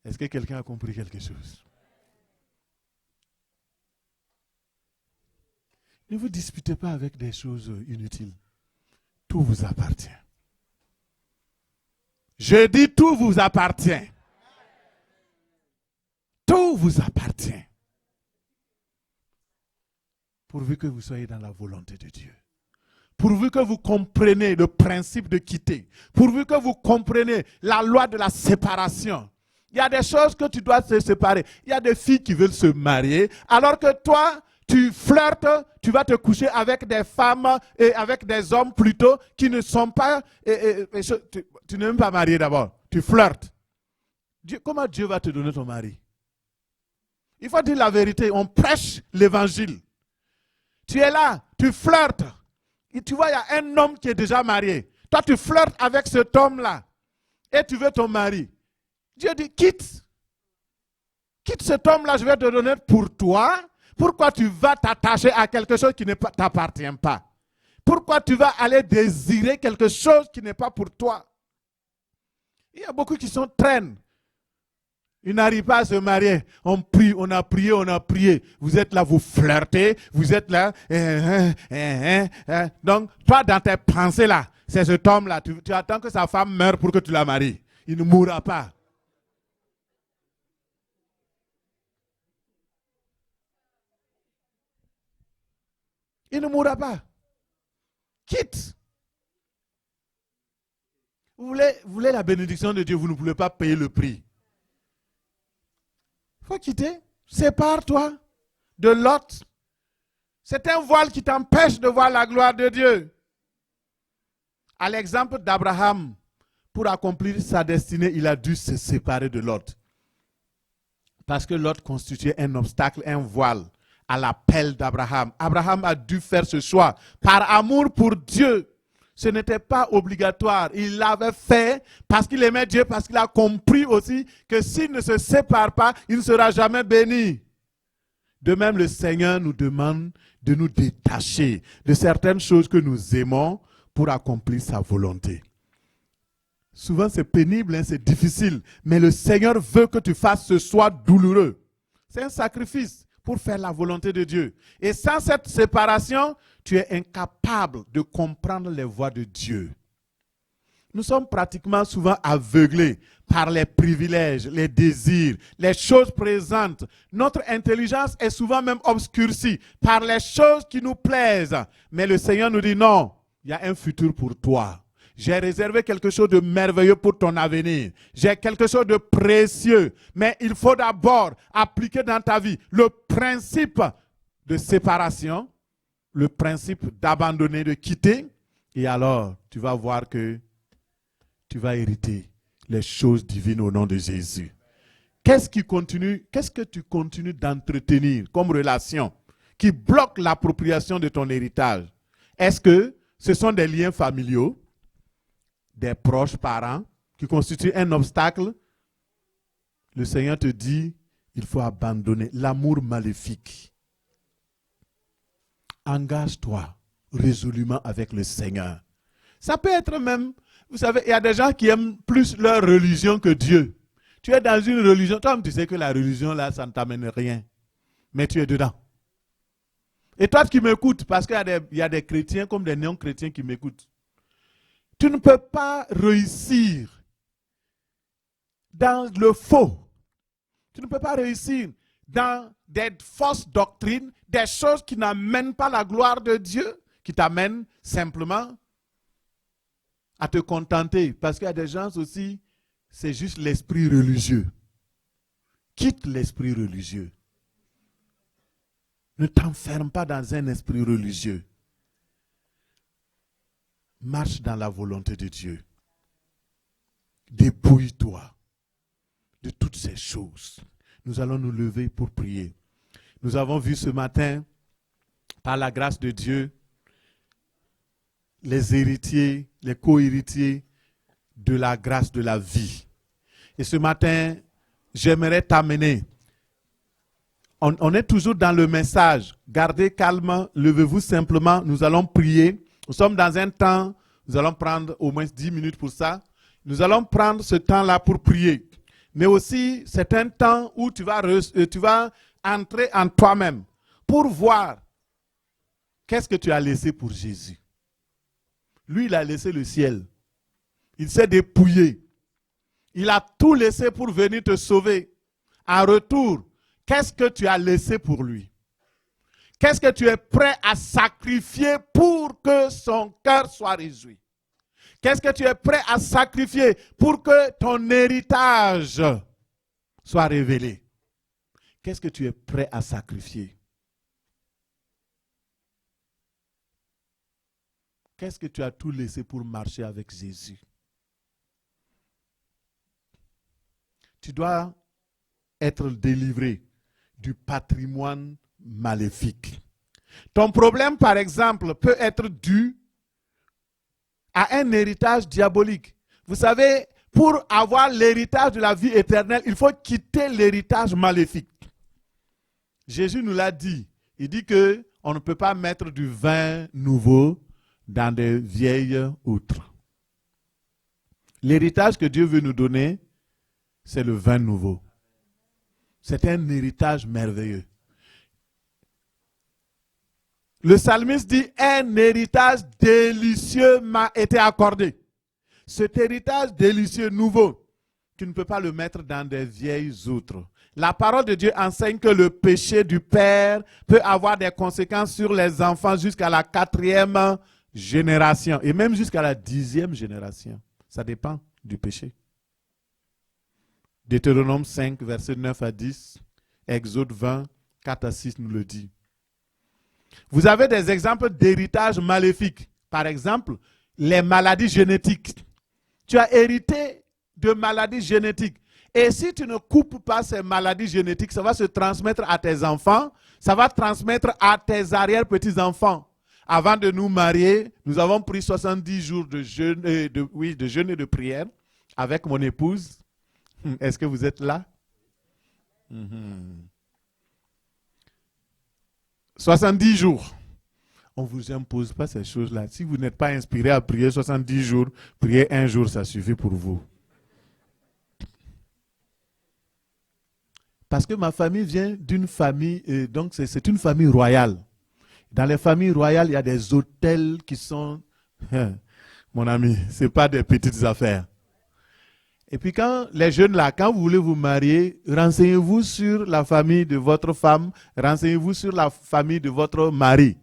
Est-ce que quelqu'un a compris quelque chose? Ne vous disputez pas avec des choses inutiles. Tout vous appartient. Je dis tout vous appartient. Tout vous appartient. Pourvu que vous soyez dans la volonté de Dieu. Pourvu que vous compreniez le principe de quitter. Pourvu que vous compreniez la loi de la séparation. Il y a des choses que tu dois te séparer. Il y a des filles qui veulent se marier, alors que toi, tu flirtes, tu vas te coucher avec des femmes et avec des hommes plutôt qui ne sont pas... tu n'es même pas marié d'abord. Tu flirtes. Comment Dieu va te donner ton mari? Il faut dire la vérité. On prêche l'évangile. Tu es là, tu flirtes. Et tu vois, il y a un homme qui est déjà marié. Toi, tu flirtes avec cet homme-là. Et tu veux ton mari. Dieu dit, quitte. Quitte cet homme-là, je vais te donner pour toi. Pourquoi tu vas t'attacher à quelque chose qui ne t'appartient pas? Pourquoi tu vas aller désirer quelque chose qui n'est pas pour toi? Il y a beaucoup qui sont traînes. Ils n'arrivent pas à se marier. On prie, on a prié, on a prié. Vous êtes là, vous flirtez. Vous êtes là. Donc, toi, dans tes pensées là, c'est cet homme-là. Tu attends que sa femme meure pour que tu la maries. Il ne mourra pas. Il ne mourra pas. Quitte. Vous voulez la bénédiction de Dieu, vous ne pouvez pas payer le prix. Il faut quitter. Sépare-toi de Lot. C'est un voile qui t'empêche de voir la gloire de Dieu. À l'exemple d'Abraham, pour accomplir sa destinée, il a dû se séparer de Lot. Parce que Lot constituait un obstacle, un voile à l'appel d'Abraham. Abraham a dû faire ce choix par amour pour Dieu. Ce n'était pas obligatoire. Il l'avait fait parce qu'il aimait Dieu, parce qu'il a compris aussi que s'il ne se sépare pas, il ne sera jamais béni. De même, le Seigneur nous demande de nous détacher de certaines choses que nous aimons pour accomplir sa volonté. Souvent, c'est pénible, c'est difficile, mais le Seigneur veut que tu fasses ce choix douloureux. C'est un sacrifice pour faire la volonté de Dieu. Et sans cette séparation, tu es incapable de comprendre les voies de Dieu. Nous sommes pratiquement souvent aveuglés par les privilèges, les désirs, les choses présentes. Notre intelligence est souvent même obscurcie par les choses qui nous plaisent. Mais le Seigneur nous dit non, il y a un futur pour toi. J'ai réservé quelque chose de merveilleux pour ton avenir. J'ai quelque chose de précieux. Mais il faut d'abord appliquer dans ta vie le principe de séparation, le principe d'abandonner, de quitter. Et alors, tu vas voir que tu vas hériter les choses divines au nom de Jésus. Qu'est-ce que tu continues d'entretenir comme relation qui bloque l'appropriation de ton héritage? Est-ce que ce sont des liens familiaux, des proches parents qui constituent un obstacle? Le Seigneur te dit, il faut abandonner l'amour maléfique. Engage-toi résolument avec le Seigneur. Ça peut être même, vous savez, il y a des gens qui aiment plus leur religion que Dieu. Tu es dans une religion, toi tu sais que la religion là, ça ne t'amène rien. Mais tu es dedans. Et toi qui m'écoutes, parce qu'il y a des chrétiens comme des non-chrétiens qui m'écoutent. Tu ne peux pas réussir dans le faux. Tu ne peux pas réussir dans des fausses doctrines, des choses qui n'amènent pas la gloire de Dieu, qui t'amènent simplement à te contenter. Parce qu'il y a des gens aussi, c'est juste l'esprit religieux. Quitte l'esprit religieux. Ne t'enferme pas dans un esprit religieux. Marche dans la volonté de Dieu. Dépouille-toi de toutes ces choses. Nous allons nous lever pour prier. Nous avons vu ce matin, par la grâce de Dieu, les héritiers, les co-héritiers de la grâce de la vie. Et ce matin, j'aimerais t'amener. On est toujours dans le message. Gardez calme, levez-vous simplement, nous allons prier. Nous sommes dans un temps, nous allons prendre au moins 10 minutes pour ça. Nous allons prendre ce temps-là pour prier. Mais aussi, c'est un temps où tu vas entrer en toi-même pour voir qu'est-ce que tu as laissé pour Jésus. Lui, il a laissé le ciel. Il s'est dépouillé. Il a tout laissé pour venir te sauver. En retour, qu'est-ce que tu as laissé pour lui? Qu'est-ce que tu es prêt à sacrifier pour que son cœur soit réjoui? Qu'est-ce que tu es prêt à sacrifier pour que ton héritage soit révélé? Qu'est-ce que tu es prêt à sacrifier? Qu'est-ce que tu as tout laissé pour marcher avec Jésus? Tu dois être délivré du patrimoine maléfique. Ton problème, par exemple, peut être dû à un héritage diabolique. Vous savez, pour avoir l'héritage de la vie éternelle, il faut quitter l'héritage maléfique. Jésus nous l'a dit. Il dit qu'on ne peut pas mettre du vin nouveau dans des vieilles outres. L'héritage que Dieu veut nous donner, c'est le vin nouveau. C'est un héritage merveilleux. Le psalmiste dit, un héritage délicieux m'a été accordé. Cet héritage délicieux nouveau, tu ne peux pas le mettre dans des vieilles outres. La parole de Dieu enseigne que le péché du père peut avoir des conséquences sur les enfants jusqu'à la 4e génération et même jusqu'à la 10e génération. Ça dépend du péché. Deutéronome 5, versets 9 à 10, Exode 20, 4 à 6 nous le dit. Vous avez des exemples d'héritage maléfique. Par exemple, les maladies génétiques. Tu as hérité de maladies génétiques. Et si tu ne coupes pas ces maladies génétiques, ça va se transmettre à tes enfants, ça va transmettre à tes arrière-petits-enfants. Avant de nous marier, nous avons pris 70 jours de jeûne, de jeûne et de prière avec mon épouse. Est-ce que vous êtes là? 70 jours. On ne vous impose pas ces choses-là. Si vous n'êtes pas inspiré à prier 70 jours, prier un jour, ça suffit pour vous. Parce que ma famille vient d'une famille, donc c'est une famille royale. Dans les familles royales, il y a des hôtels qui sont, mon ami, ce n'est pas des petites affaires. Et puis quand les jeunes là, quand vous voulez vous marier, renseignez-vous sur la famille de votre femme, renseignez-vous sur la famille de votre mari.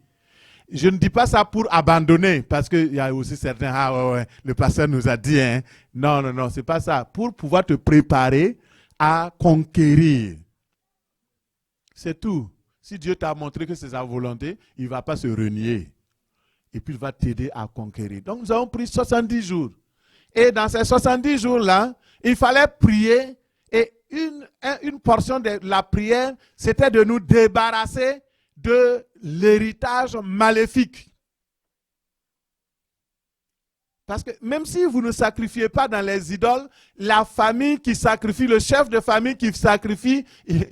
Je ne dis pas ça pour abandonner, parce qu'il y a aussi certains, le pasteur nous a dit, hein. Non, c'est pas ça. Pour pouvoir te préparer à conquérir. C'est tout. Si Dieu t'a montré que c'est sa volonté, il ne va pas se renier. Et puis il va t'aider à conquérir. Donc nous avons pris 70 jours. Et dans ces 70 jours-là, il fallait prier. Et une portion de la prière, c'était de nous débarrasser de l'héritage maléfique. Parce que même si vous ne sacrifiez pas dans les idoles, la famille qui sacrifie, le chef de famille qui sacrifie,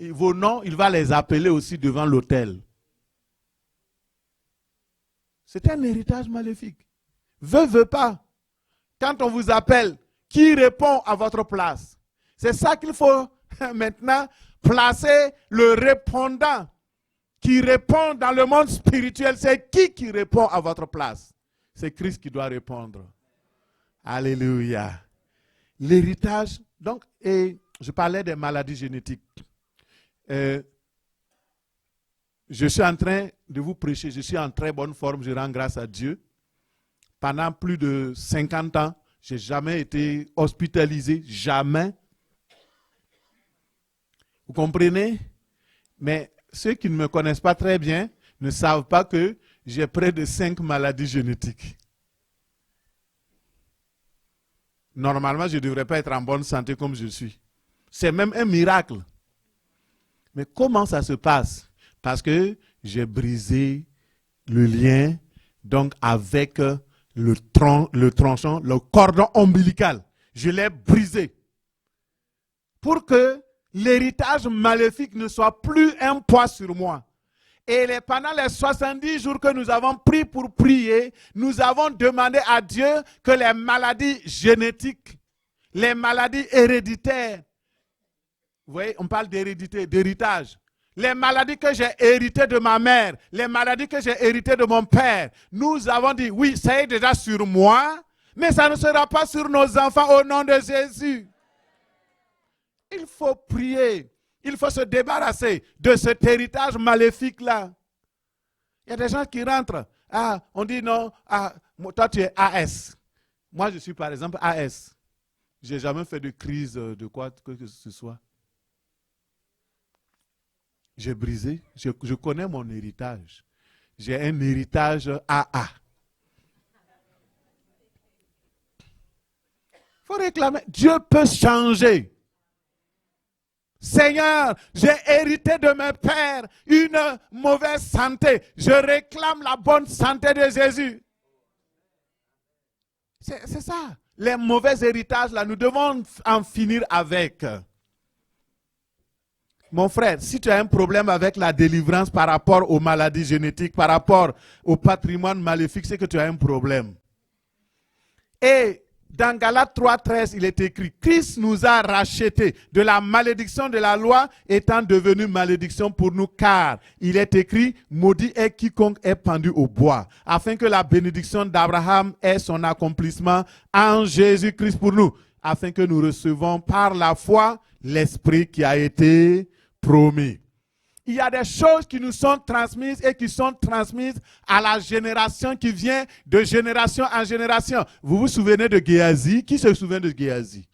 vos noms, il va les appeler aussi devant l'autel. C'est un héritage maléfique. Veut pas. Quand on vous appelle, qui répond à votre place? C'est ça qu'il faut maintenant placer le répondant qui répond dans le monde spirituel. C'est qui répond à votre place? C'est Christ qui doit répondre. Alléluia. L'héritage, donc, et je parlais des maladies génétiques. Je suis en train de vous prêcher, je suis en très bonne forme, je rends grâce à Dieu. Pendant plus de 50 ans, je n'ai jamais été hospitalisé, jamais. Vous comprenez? Mais ceux qui ne me connaissent pas très bien ne savent pas que j'ai près de 5 maladies génétiques. Normalement, je ne devrais pas être en bonne santé comme je suis. C'est même un miracle. Mais comment ça se passe? Parce que j'ai brisé le lien donc avec le tronçon, le cordon ombilical. Je l'ai brisé. Pour que l'héritage maléfique ne soit plus un poids sur moi. Et pendant les 70 jours que nous avons pris pour prier, nous avons demandé à Dieu que les maladies génétiques, les maladies héréditaires, vous voyez, on parle d'hérédité, d'héritage. Les maladies que j'ai héritées de ma mère, les maladies que j'ai héritées de mon père, nous avons dit, oui, ça est déjà sur moi, mais ça ne sera pas sur nos enfants au nom de Jésus. Il faut prier. Il faut se débarrasser de cet héritage maléfique-là. Il y a des gens qui rentrent. Ah, on dit non, toi tu es AS. Moi je suis par exemple AS. Je n'ai jamais fait de crise de quoi que ce soit. J'ai brisé. Je connais mon héritage. J'ai un héritage AA. Il faut réclamer. Dieu peut changer. Seigneur, j'ai hérité de mes pères une mauvaise santé. Je réclame la bonne santé de Jésus. C'est ça. Les mauvais héritages, là, nous devons en finir avec. Mon frère, si tu as un problème avec la délivrance par rapport aux maladies génétiques, par rapport au patrimoine maléfique, c'est que tu as un problème. Et dans Galates 3,13, il est écrit, Christ nous a rachetés de la malédiction de la loi étant devenu malédiction pour nous, car il est écrit, maudit est quiconque est pendu au bois, afin que la bénédiction d'Abraham ait son accomplissement en Jésus-Christ pour nous, afin que nous recevons par la foi l'Esprit qui a été promis. Il y a des choses qui nous sont transmises et qui sont transmises à la génération qui vient de génération en génération. Vous vous souvenez de Géasi? Qui se souvient de Géasi?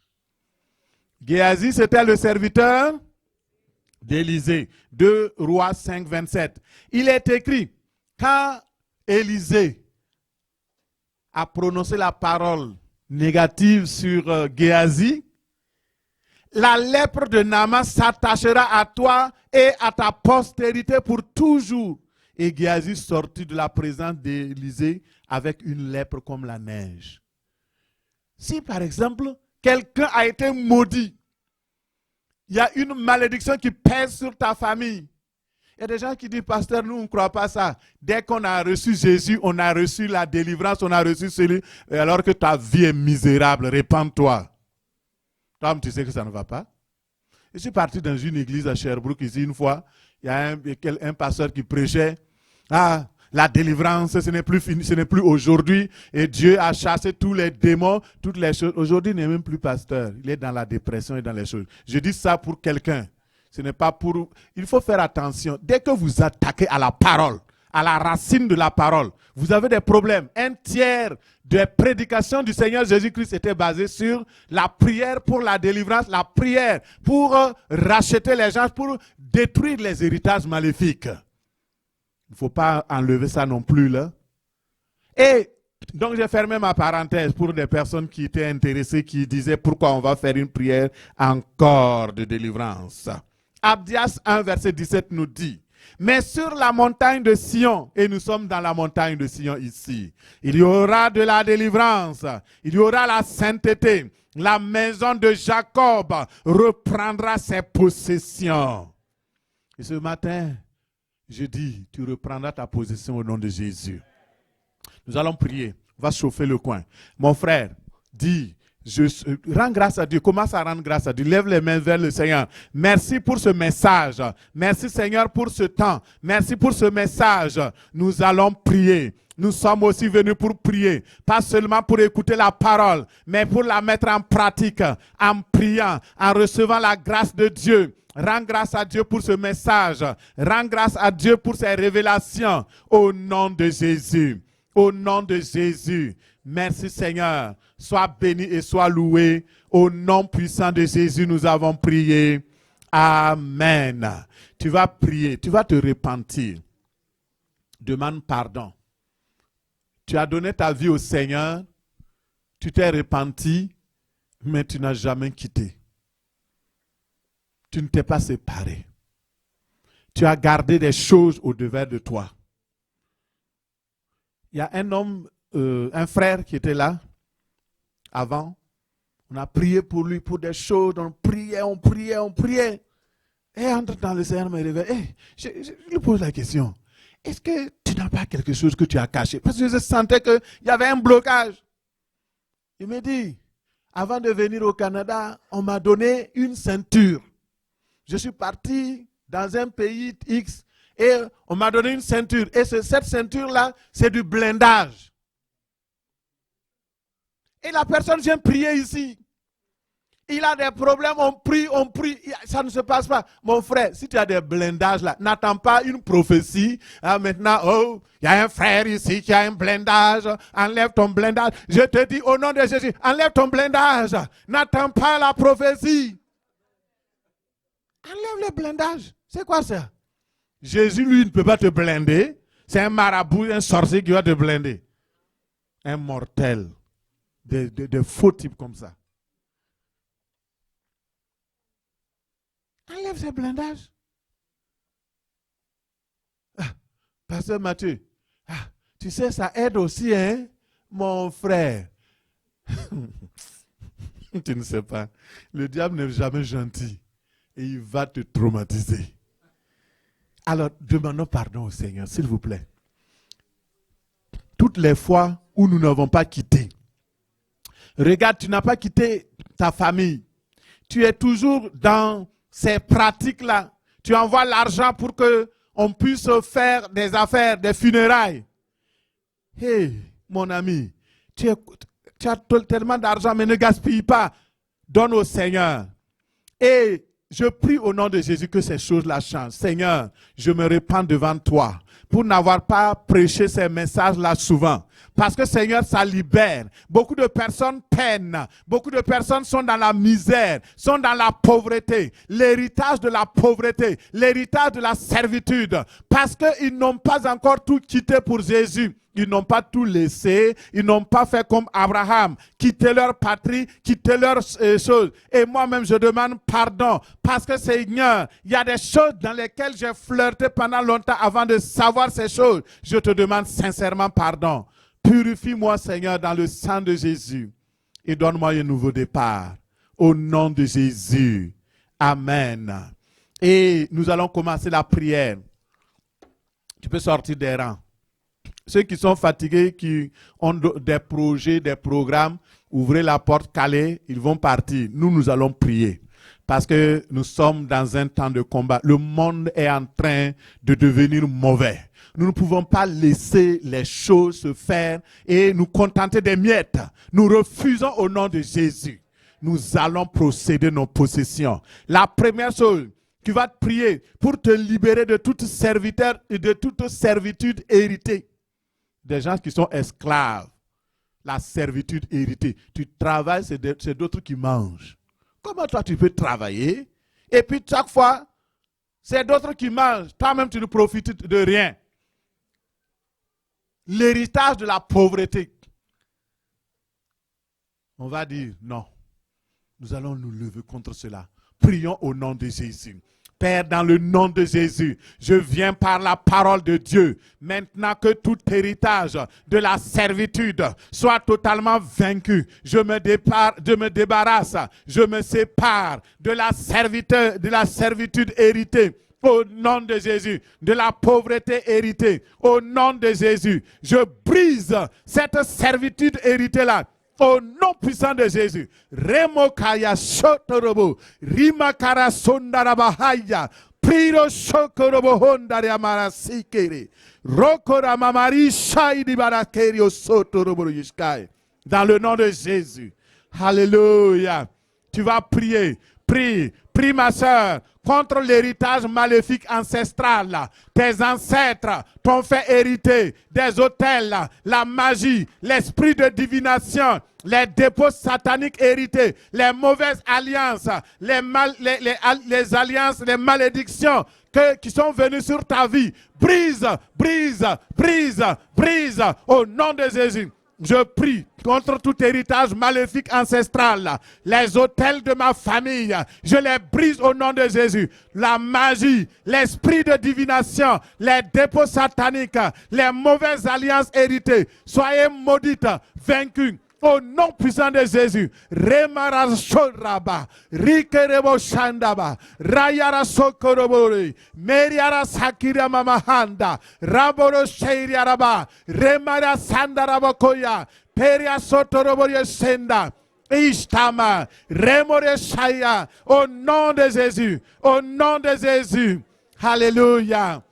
Géasi, c'était le serviteur d'Élisée. 2 Rois 5, 27. Il est écrit, quand Élisée a prononcé la parole négative sur Géasi, la lèpre de Naaman s'attachera à toi et à ta postérité pour toujours. Et Géasi sortit de la présence d'Élisée avec une lèpre comme la neige. Si par exemple, quelqu'un a été maudit, il y a une malédiction qui pèse sur ta famille. Il y a des gens qui disent, pasteur, nous on ne croit pas ça. Dès qu'on a reçu Jésus, on a reçu la délivrance, on a reçu celui, alors que ta vie est misérable, répands-toi. Toi, tu sais que ça ne va pas. Je suis parti dans une église à Sherbrooke ici une fois, il y a un pasteur qui prêchait, la délivrance, ce n'est plus fini, ce n'est plus aujourd'hui, et Dieu a chassé tous les démons, toutes les choses. Aujourd'hui, il n'est même plus pasteur, il est dans la dépression et dans les choses. Je dis ça pour quelqu'un. Ce n'est pas pour... Il faut faire attention. Dès que vous attaquez à la parole, à la racine de la parole, vous avez des problèmes. Un tiers des prédications du Seigneur Jésus-Christ était basé sur la prière pour la délivrance, la prière pour racheter les gens, pour détruire les héritages maléfiques. Il ne faut pas enlever ça non plus, là. Et donc j'ai fermé ma parenthèse pour des personnes qui étaient intéressées, qui disaient pourquoi on va faire une prière encore de délivrance. Abdias 1, verset 17 nous dit, mais sur la montagne de Sion, et nous sommes dans la montagne de Sion ici, il y aura de la délivrance, il y aura la sainteté, la maison de Jacob reprendra ses possessions. Et ce matin, je dis, tu reprendras ta possession au nom de Jésus. Nous allons prier, on va chauffer le coin. Mon frère, dis, rends grâce à Dieu. Commence à rendre grâce à Dieu. Lève les mains vers le Seigneur. Merci pour ce message. Merci Seigneur pour ce temps. Merci pour ce message. Nous allons prier. Nous sommes aussi venus pour prier. Pas seulement pour écouter la parole, mais pour la mettre en pratique, en priant, en recevant la grâce de Dieu. Rends grâce à Dieu pour ce message. Rends grâce à Dieu pour ses révélations. Au nom de Jésus. Au nom de Jésus. Merci Seigneur. Sois béni et sois loué. Au nom puissant de Jésus, nous avons prié. Amen. Tu vas prier, tu vas te repentir. Demande pardon. Tu as donné ta vie au Seigneur. Tu t'es repenti, mais tu n'as jamais quitté. Tu ne t'es pas séparé. Tu as gardé des choses au-devant de toi. Il y a un homme, un frère qui était là avant. On a prié pour lui, pour des choses. On priait, on priait, on priait. Et entre dans le Seigneur me réveille. Je lui pose la question. Est-ce que tu n'as pas quelque chose que tu as caché? Parce que je sentais qu'il y avait un blocage. Il me dit, avant de venir au Canada, on m'a donné une ceinture. Je suis parti dans un pays X et on m'a donné une ceinture. Et cette ceinture-là, c'est du blindage. Et la personne vient prier ici. Il a des problèmes, on prie, ça ne se passe pas. Mon frère, si tu as des blindages là, n'attends pas une prophétie. Maintenant, oh, il y a un frère ici qui a un blindage, enlève ton blindage. Je te dis au nom de Jésus, enlève ton blindage. N'attends pas la prophétie. Enlève le blindage. C'est quoi ça? Jésus, lui, ne peut pas te blinder. C'est un marabout, un sorcier qui va te blinder. Un mortel. De faux types comme ça. Enlève ces blindages. Pasteur Mathieu, tu sais, ça aide aussi, hein, mon frère. Tu ne sais pas. Le diable n'est jamais gentil. Et il va te traumatiser. Alors, demandons pardon au Seigneur, s'il vous plaît. Toutes les fois où nous n'avons pas quitté. Regarde, tu n'as pas quitté ta famille. Tu es toujours dans ces pratiques-là. Tu envoies l'argent pour qu'on puisse faire des affaires, des funérailles. Hey, mon ami, tu as tellement d'argent, mais ne gaspille pas. Donne au Seigneur. Et je prie au nom de Jésus que ces choses-là changent. Seigneur, je me répands devant toi pour n'avoir pas prêché ces messages-là souvent. Parce que Seigneur, ça libère. Beaucoup de personnes peinent. Beaucoup de personnes sont dans la misère, sont dans la pauvreté. L'héritage de la pauvreté, l'héritage de la servitude. Parce qu'ils n'ont pas encore tout quitté pour Jésus. Ils n'ont pas tout laissé. Ils n'ont pas fait comme Abraham, quitter leur patrie, quitter leurs choses. Et moi-même, je demande pardon parce que Seigneur, il y a des choses dans lesquelles j'ai flirté pendant longtemps avant de savoir ces choses. Je te demande sincèrement pardon. Purifie-moi, Seigneur, dans le sang de Jésus et donne-moi un nouveau départ. Au nom de Jésus. Amen. Et nous allons commencer la prière. Tu peux sortir des rangs. Ceux qui sont fatigués, qui ont des projets, des programmes, ouvrez la porte, calez, ils vont partir. Nous allons prier. Parce que nous sommes dans un temps de combat. Le monde est en train de devenir mauvais. Nous ne pouvons pas laisser les choses se faire et nous contenter des miettes. Nous refusons au nom de Jésus. Nous allons procéder nos possessions. La première chose, tu vas te prier pour te libérer de toute serviteur et de toute servitude héritée. Des gens qui sont esclaves. La servitude héritée. Tu travailles, c'est d'autres qui mangent. Comment toi tu peux travailler? Et puis chaque fois, c'est d'autres qui mangent. Toi-même tu ne profites de rien. L'héritage de la pauvreté. On va dire non. Nous allons nous lever contre cela. Prions au nom de Jésus. Père, dans le nom de Jésus, je viens par la parole de Dieu. Maintenant que tout héritage de la servitude soit totalement vaincu, je me débarrasse, je me sépare de la servitude héritée. Au nom de Jésus, de la pauvreté héritée. Au nom de Jésus, je brise cette servitude héritée-là. Au nom puissant de Jésus, Remokaya Shotorobo, Rimakara Sondarabahaya, Piro Shokorobo Hondaria Marasikere, Rokora Mamari Shaidi Barakerio Sotorobo Yishkai. Dans le nom de Jésus. Alléluia. Tu vas prier. Prie ma soeur, contre l'héritage maléfique ancestral. Tes ancêtres t'ont fait hériter des autels, la magie, l'esprit de divination, les dépôts sataniques hérités, les mauvaises alliances, les alliances, les malédictions qui sont venues sur ta vie. Brise, brise, brise, brise au nom de Jésus. Je prie contre tout héritage maléfique ancestral. Les autels de ma famille, je les brise au nom de Jésus. La magie, l'esprit de divination, les dépôts sataniques, les mauvaises alliances héritées, soyez maudites, vaincues. Au nom puissant de Jésus, Remara Shoraba, Rikerebo Shandaba, Rayara Sokorobori, Meriara Sakira Mamahanda, Raboro Sheiriaraba, Remara Sandarabakoya, Peria Sotoroboria Senda, Ishtama, Remore Shaya, au nom de Jésus, au nom de Jésus. Alléluia.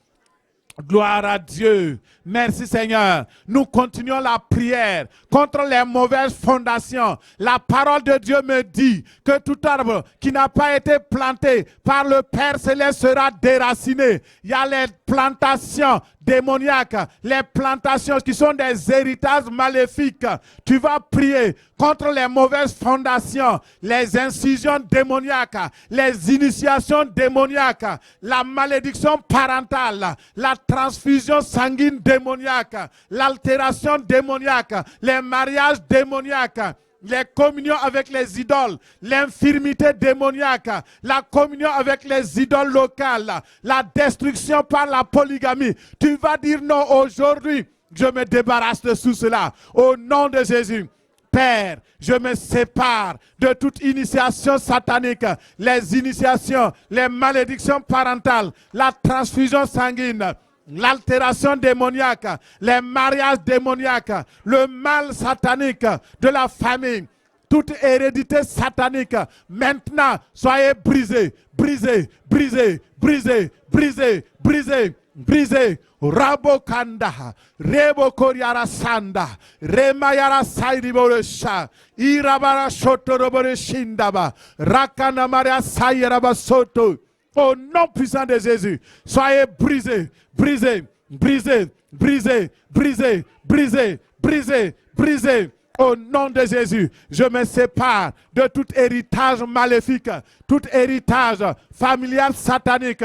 Gloire à Dieu. Merci Seigneur. Nous continuons la prière contre les mauvaises fondations. La parole de Dieu me dit que tout arbre qui n'a pas été planté par le Père Céleste sera déraciné. Il y a les plantations démoniaques, les plantations qui sont des héritages maléfiques. Tu vas prier contre les mauvaises fondations, les incisions démoniaques, les initiations démoniaques, la malédiction parentale, la transfusion sanguine démoniaque, l'altération démoniaque, les mariages démoniaques, les communions avec les idoles, l'infirmité démoniaque, la communion avec les idoles locales, la destruction par la polygamie. Tu vas dire non aujourd'hui, je me débarrasse de tout cela. Au nom de Jésus. Père, je me sépare de toute initiation satanique, les initiations, les malédictions parentales, la transfusion sanguine, l'altération démoniaque, les mariages démoniaques, le mal satanique de la famille, toute hérédité satanique, maintenant, soyez brisés, brisés, brisés, brisés, brisés, brisés, brisés. Rabo kanda, rebo koriara sanda, remayara sairiboresha, irabara shotorobore shindaba, rakana maria sairaba soto. Au nom puissant de Jésus, soyez brisés, brisés, brisés, brisés, brisés, brisés, brisés, brisés. Au nom de Jésus, je me sépare de tout héritage maléfique, tout héritage familial satanique,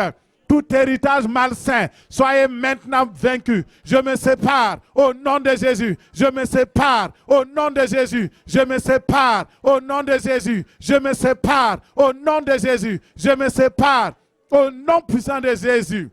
tout héritage malsain, soyez maintenant vaincus. Je me sépare au nom de Jésus. Je me sépare au nom de Jésus. Je me sépare au nom de Jésus. Je me sépare au nom de Jésus. Je me sépare au nom puissant de Jésus.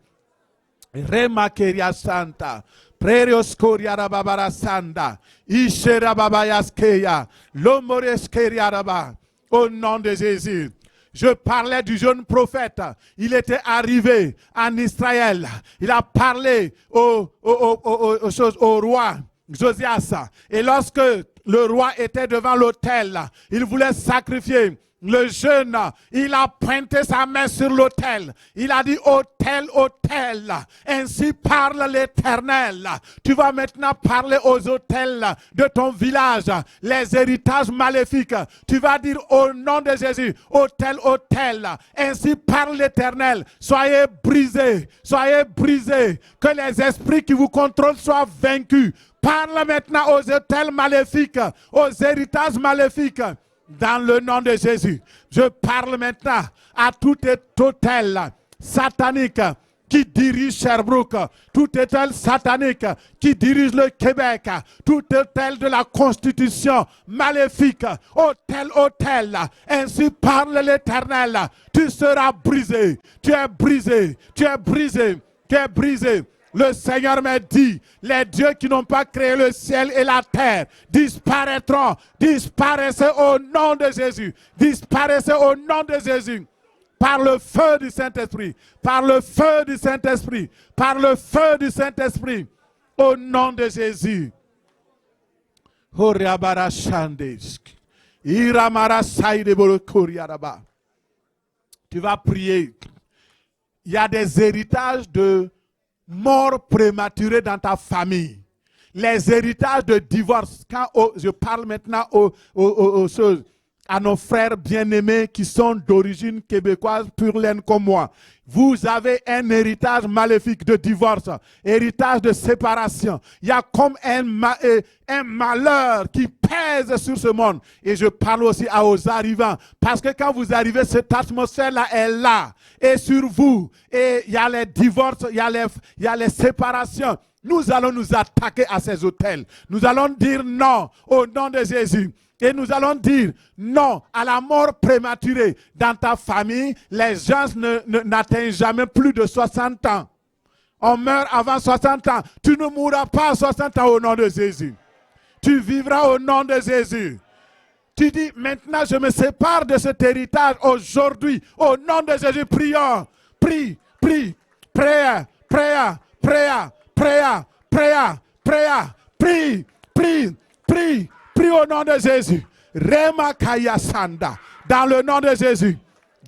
Remakeria Santa. Prerioscoria Rababara Sanda. Ishera Babayaskeya. Lomoreskeria Raba. Au nom de Jésus. Je parlais du jeune prophète. Il était arrivé en Israël. Il a parlé au roi Josias. Et lorsque le roi était devant l'autel, il voulait sacrifier. Le jeune, il a pointé sa main sur l'autel. Il a dit, autel, autel. Ainsi parle l'Éternel. Tu vas maintenant parler aux autels de ton village, les héritages maléfiques. Tu vas dire au nom de Jésus, autel, autel. Ainsi parle l'Éternel. Soyez brisés, soyez brisés. Que les esprits qui vous contrôlent soient vaincus. Parle maintenant aux autels maléfiques, aux héritages maléfiques. Dans le nom de Jésus, je parle maintenant à tout hôtel satanique qui dirige Sherbrooke, tout hôtel satanique qui dirige le Québec, tout hôtel de la Constitution maléfique, hôtel, ainsi parle l'Éternel, tu seras brisé, tu es brisé, tu es brisé, tu es brisé. Le Seigneur m'a dit, les dieux qui n'ont pas créé le ciel et la terre disparaîtront. Disparaissez au nom de Jésus. Disparaissez au nom de Jésus. Par le feu du Saint-Esprit. Par le feu du Saint-Esprit. Par le feu du Saint-Esprit. Au nom de Jésus. Tu vas prier. Il y a des héritages de mort prématurée dans ta famille. Les héritages de divorce. Quand je parle maintenant aux choses, à nos frères bien-aimés qui sont d'origine québécoise pure laine comme moi. Vous avez un héritage maléfique de divorce, héritage de séparation. Il y a comme un malheur qui pèse sur ce monde. Et je parle aussi aux arrivants. Parce que quand vous arrivez, cette atmosphère-là est là. Et sur vous, et il y a les divorces, il y a les séparations. Nous allons nous attaquer à ces hôtels. Nous allons dire non au nom de Jésus. Et nous allons dire non à la mort prématurée. Dans ta famille, les gens n'atteignent jamais plus de 60 ans. On meurt avant 60 ans. Tu ne mourras pas à 60 ans au nom de Jésus. Tu vivras au nom de Jésus. Tu dis maintenant je me sépare de cet héritage aujourd'hui. Au nom de Jésus, prions. Prie, prie, prière, prière, prière, prière, prière, prière, prie, prie, prie. Prie au nom de Jésus. Rema Kaya Sanda. Dans le nom de Jésus.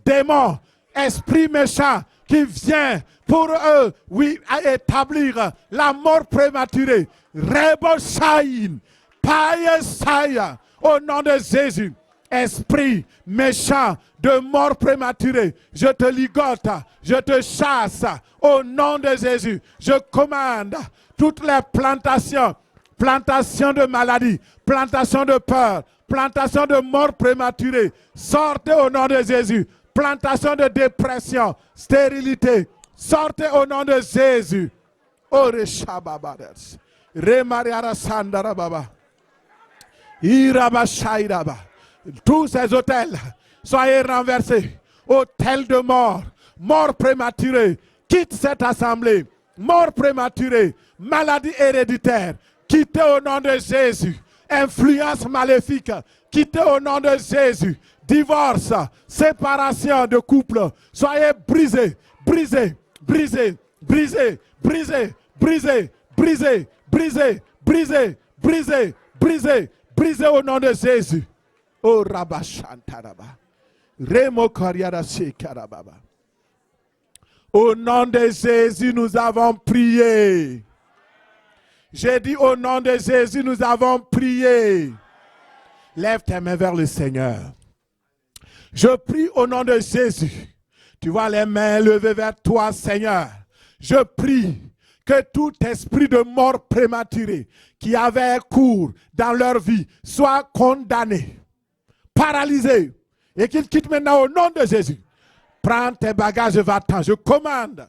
Démon, esprit méchant qui vient pour eux, oui, à établir la mort prématurée. Rebo Shaïn. Paye Saya. Au nom de Jésus. Esprit méchant de mort prématurée. Je te ligote. Je te chasse. Au nom de Jésus. Je commande toutes les plantations. Plantation de maladie, plantation de peur, plantation de mort prématurée. Sortez au nom de Jésus. Plantation de dépression, stérilité. Sortez au nom de Jésus. Tous ces hôtels, soyez renversés. Hôtel de mort, mort prématurée. Quitte cette assemblée. Mort prématurée, maladie héréditaire. Quittez au nom de Jésus. Influence maléfique. Quittez au nom de Jésus. Divorce, séparation de couple. Soyez brisés, brisés, brisés, brisés, brisés, brisés, brisés, brisés, brisés, brisés, brisés, brisés au nom de Jésus. Oh Rabashantaraba. Remo Kariara Shekarababa. Au nom de Jésus, nous avons prié. J'ai dit au nom de Jésus, nous avons prié. Lève tes mains vers le Seigneur. Je prie au nom de Jésus. Tu vois les mains levées vers toi, Seigneur. Je prie que tout esprit de mort prématurée qui avait cours dans leur vie soit condamné, paralysé, et qu'il quitte maintenant au nom de Jésus. Prends tes bagages et va-t'en. Je commande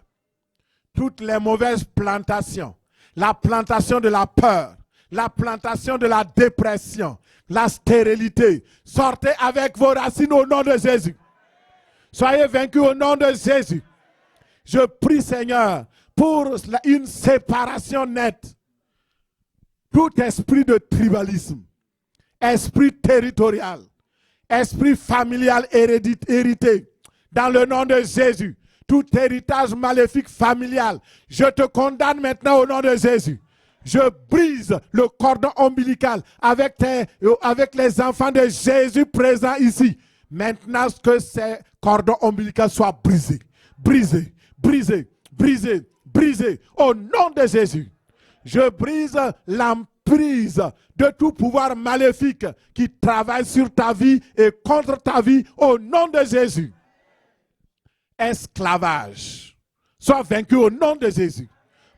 toutes les mauvaises plantations, la plantation de la peur, la plantation de la dépression, la stérilité. Sortez avec vos racines au nom de Jésus. Soyez vaincus au nom de Jésus. Je prie, Seigneur, pour une séparation nette. Tout esprit de tribalisme, esprit territorial, esprit familial hérité, dans le nom de Jésus, tout héritage maléfique familial, je te condamne maintenant au nom de Jésus. Je brise le cordon ombilical avec les enfants de Jésus présents ici. Maintenant que ces cordons ombilicaux soient brisés, brisés, brisés, brisés, brisés, au nom de Jésus. Je brise l'emprise de tout pouvoir maléfique qui travaille sur ta vie et contre ta vie au nom de Jésus. Esclavage, sois vaincu au nom de Jésus.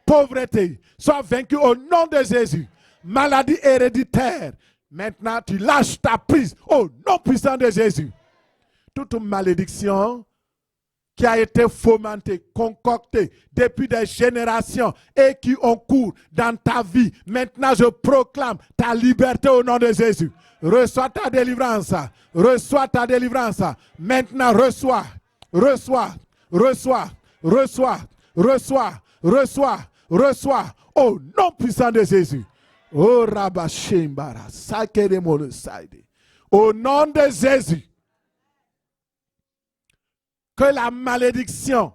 Pauvreté, sois vaincu au nom de Jésus. Maladie héréditaire, maintenant tu lâches ta prise au nom puissant de Jésus. Toute malédiction qui a été fomentée, concoctée depuis des générations et qui ont cours dans ta vie. Maintenant, je proclame ta liberté au nom de Jésus. Reçois ta délivrance. Reçois ta délivrance. Maintenant, reçois, reçois, reçois, reçois, reçois, reçois, reçois au nom puissant de Jésus. Oh, Rabashembara, Sakedemonosaide. Au nom de Jésus. Que la malédiction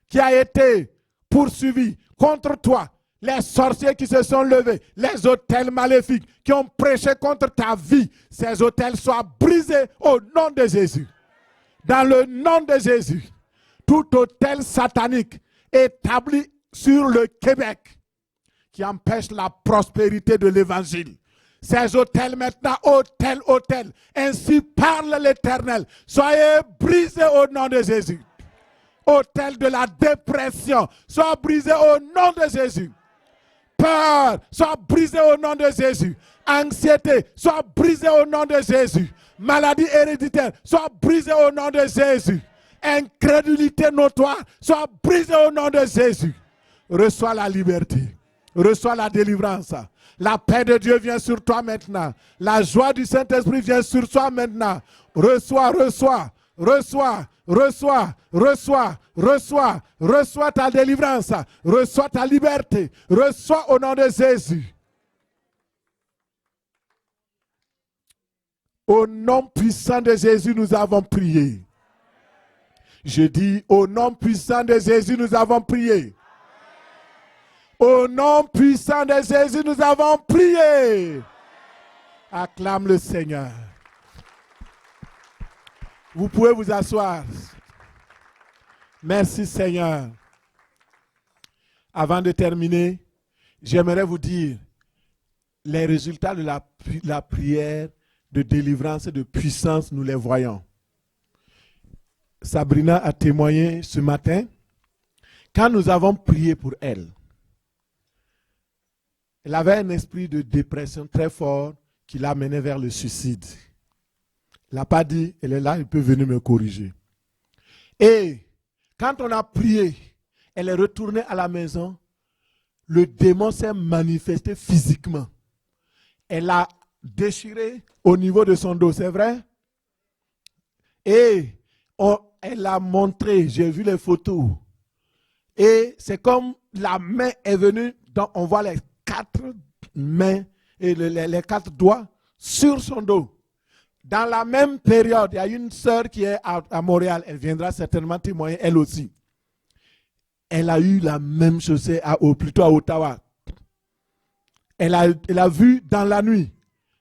qui a été poursuivie contre toi, les sorciers qui se sont levés, les autels maléfiques qui ont prêché contre ta vie, ces autels soient brisés au nom de Jésus. Dans le nom de Jésus, tout autel satanique établi sur le Québec qui empêche la prospérité de l'évangile. Ces autels maintenant, autel, autel. Ainsi parle l'Éternel. Soyez brisés au nom de Jésus. Autel de la dépression, sois brisé au nom de Jésus. Peur, sois brisé au nom de Jésus. Anxiété, sois brisé au nom de Jésus. Maladie héréditaire, sois brisé au nom de Jésus. Incrédulité notoire, sois brisé au nom de Jésus. Reçois la liberté. Reçois la délivrance. La paix de Dieu vient sur toi maintenant. La joie du Saint-Esprit vient sur toi maintenant. Reçois, reçois, reçois, reçois, reçois, reçois, reçois ta délivrance. Reçois ta liberté. Reçois au nom de Jésus. Au nom puissant de Jésus, nous avons prié. Je dis, au nom puissant de Jésus, nous avons prié. Au nom puissant de Jésus, nous avons prié. Acclame le Seigneur. Vous pouvez vous asseoir. Merci Seigneur. Avant de terminer, j'aimerais vous dire les résultats de la prière de délivrance et de puissance, nous les voyons. Sabrina a témoigné ce matin. Quand nous avons prié pour elle, elle avait un esprit de dépression très fort qui l'a menée vers le suicide. Elle n'a pas dit, elle est là, elle peut venir me corriger. Et quand on a prié, elle est retournée à la maison, le démon s'est manifesté physiquement. Elle a déchiré au niveau de son dos, c'est vrai? Et elle a montré, j'ai vu les photos. Et c'est comme la main est venue, donc on voit les 4 mains et les 4 doigts sur son dos. Dans la même période, il y a une sœur qui est à Montréal. Elle viendra certainement témoigner, elle aussi. Elle a eu la même chose, plutôt à Ottawa. Elle a vu dans la nuit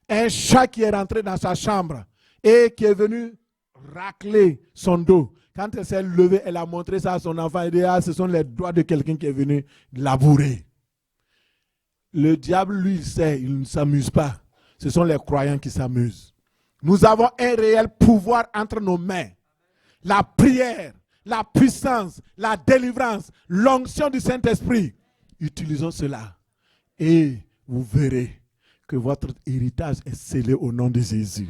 un chat qui est rentré dans sa chambre et qui est venu racler son dos. Quand elle s'est levée, elle a montré ça à son enfant. Elle dit, ce sont les doigts de quelqu'un qui est venu labourer. Le diable, lui, il sait, il ne s'amuse pas. Ce sont les croyants qui s'amusent. Nous avons un réel pouvoir entre nos mains. La prière, la puissance, la délivrance, l'onction du Saint-Esprit. Utilisons cela. Et vous verrez que votre héritage est scellé au nom de Jésus.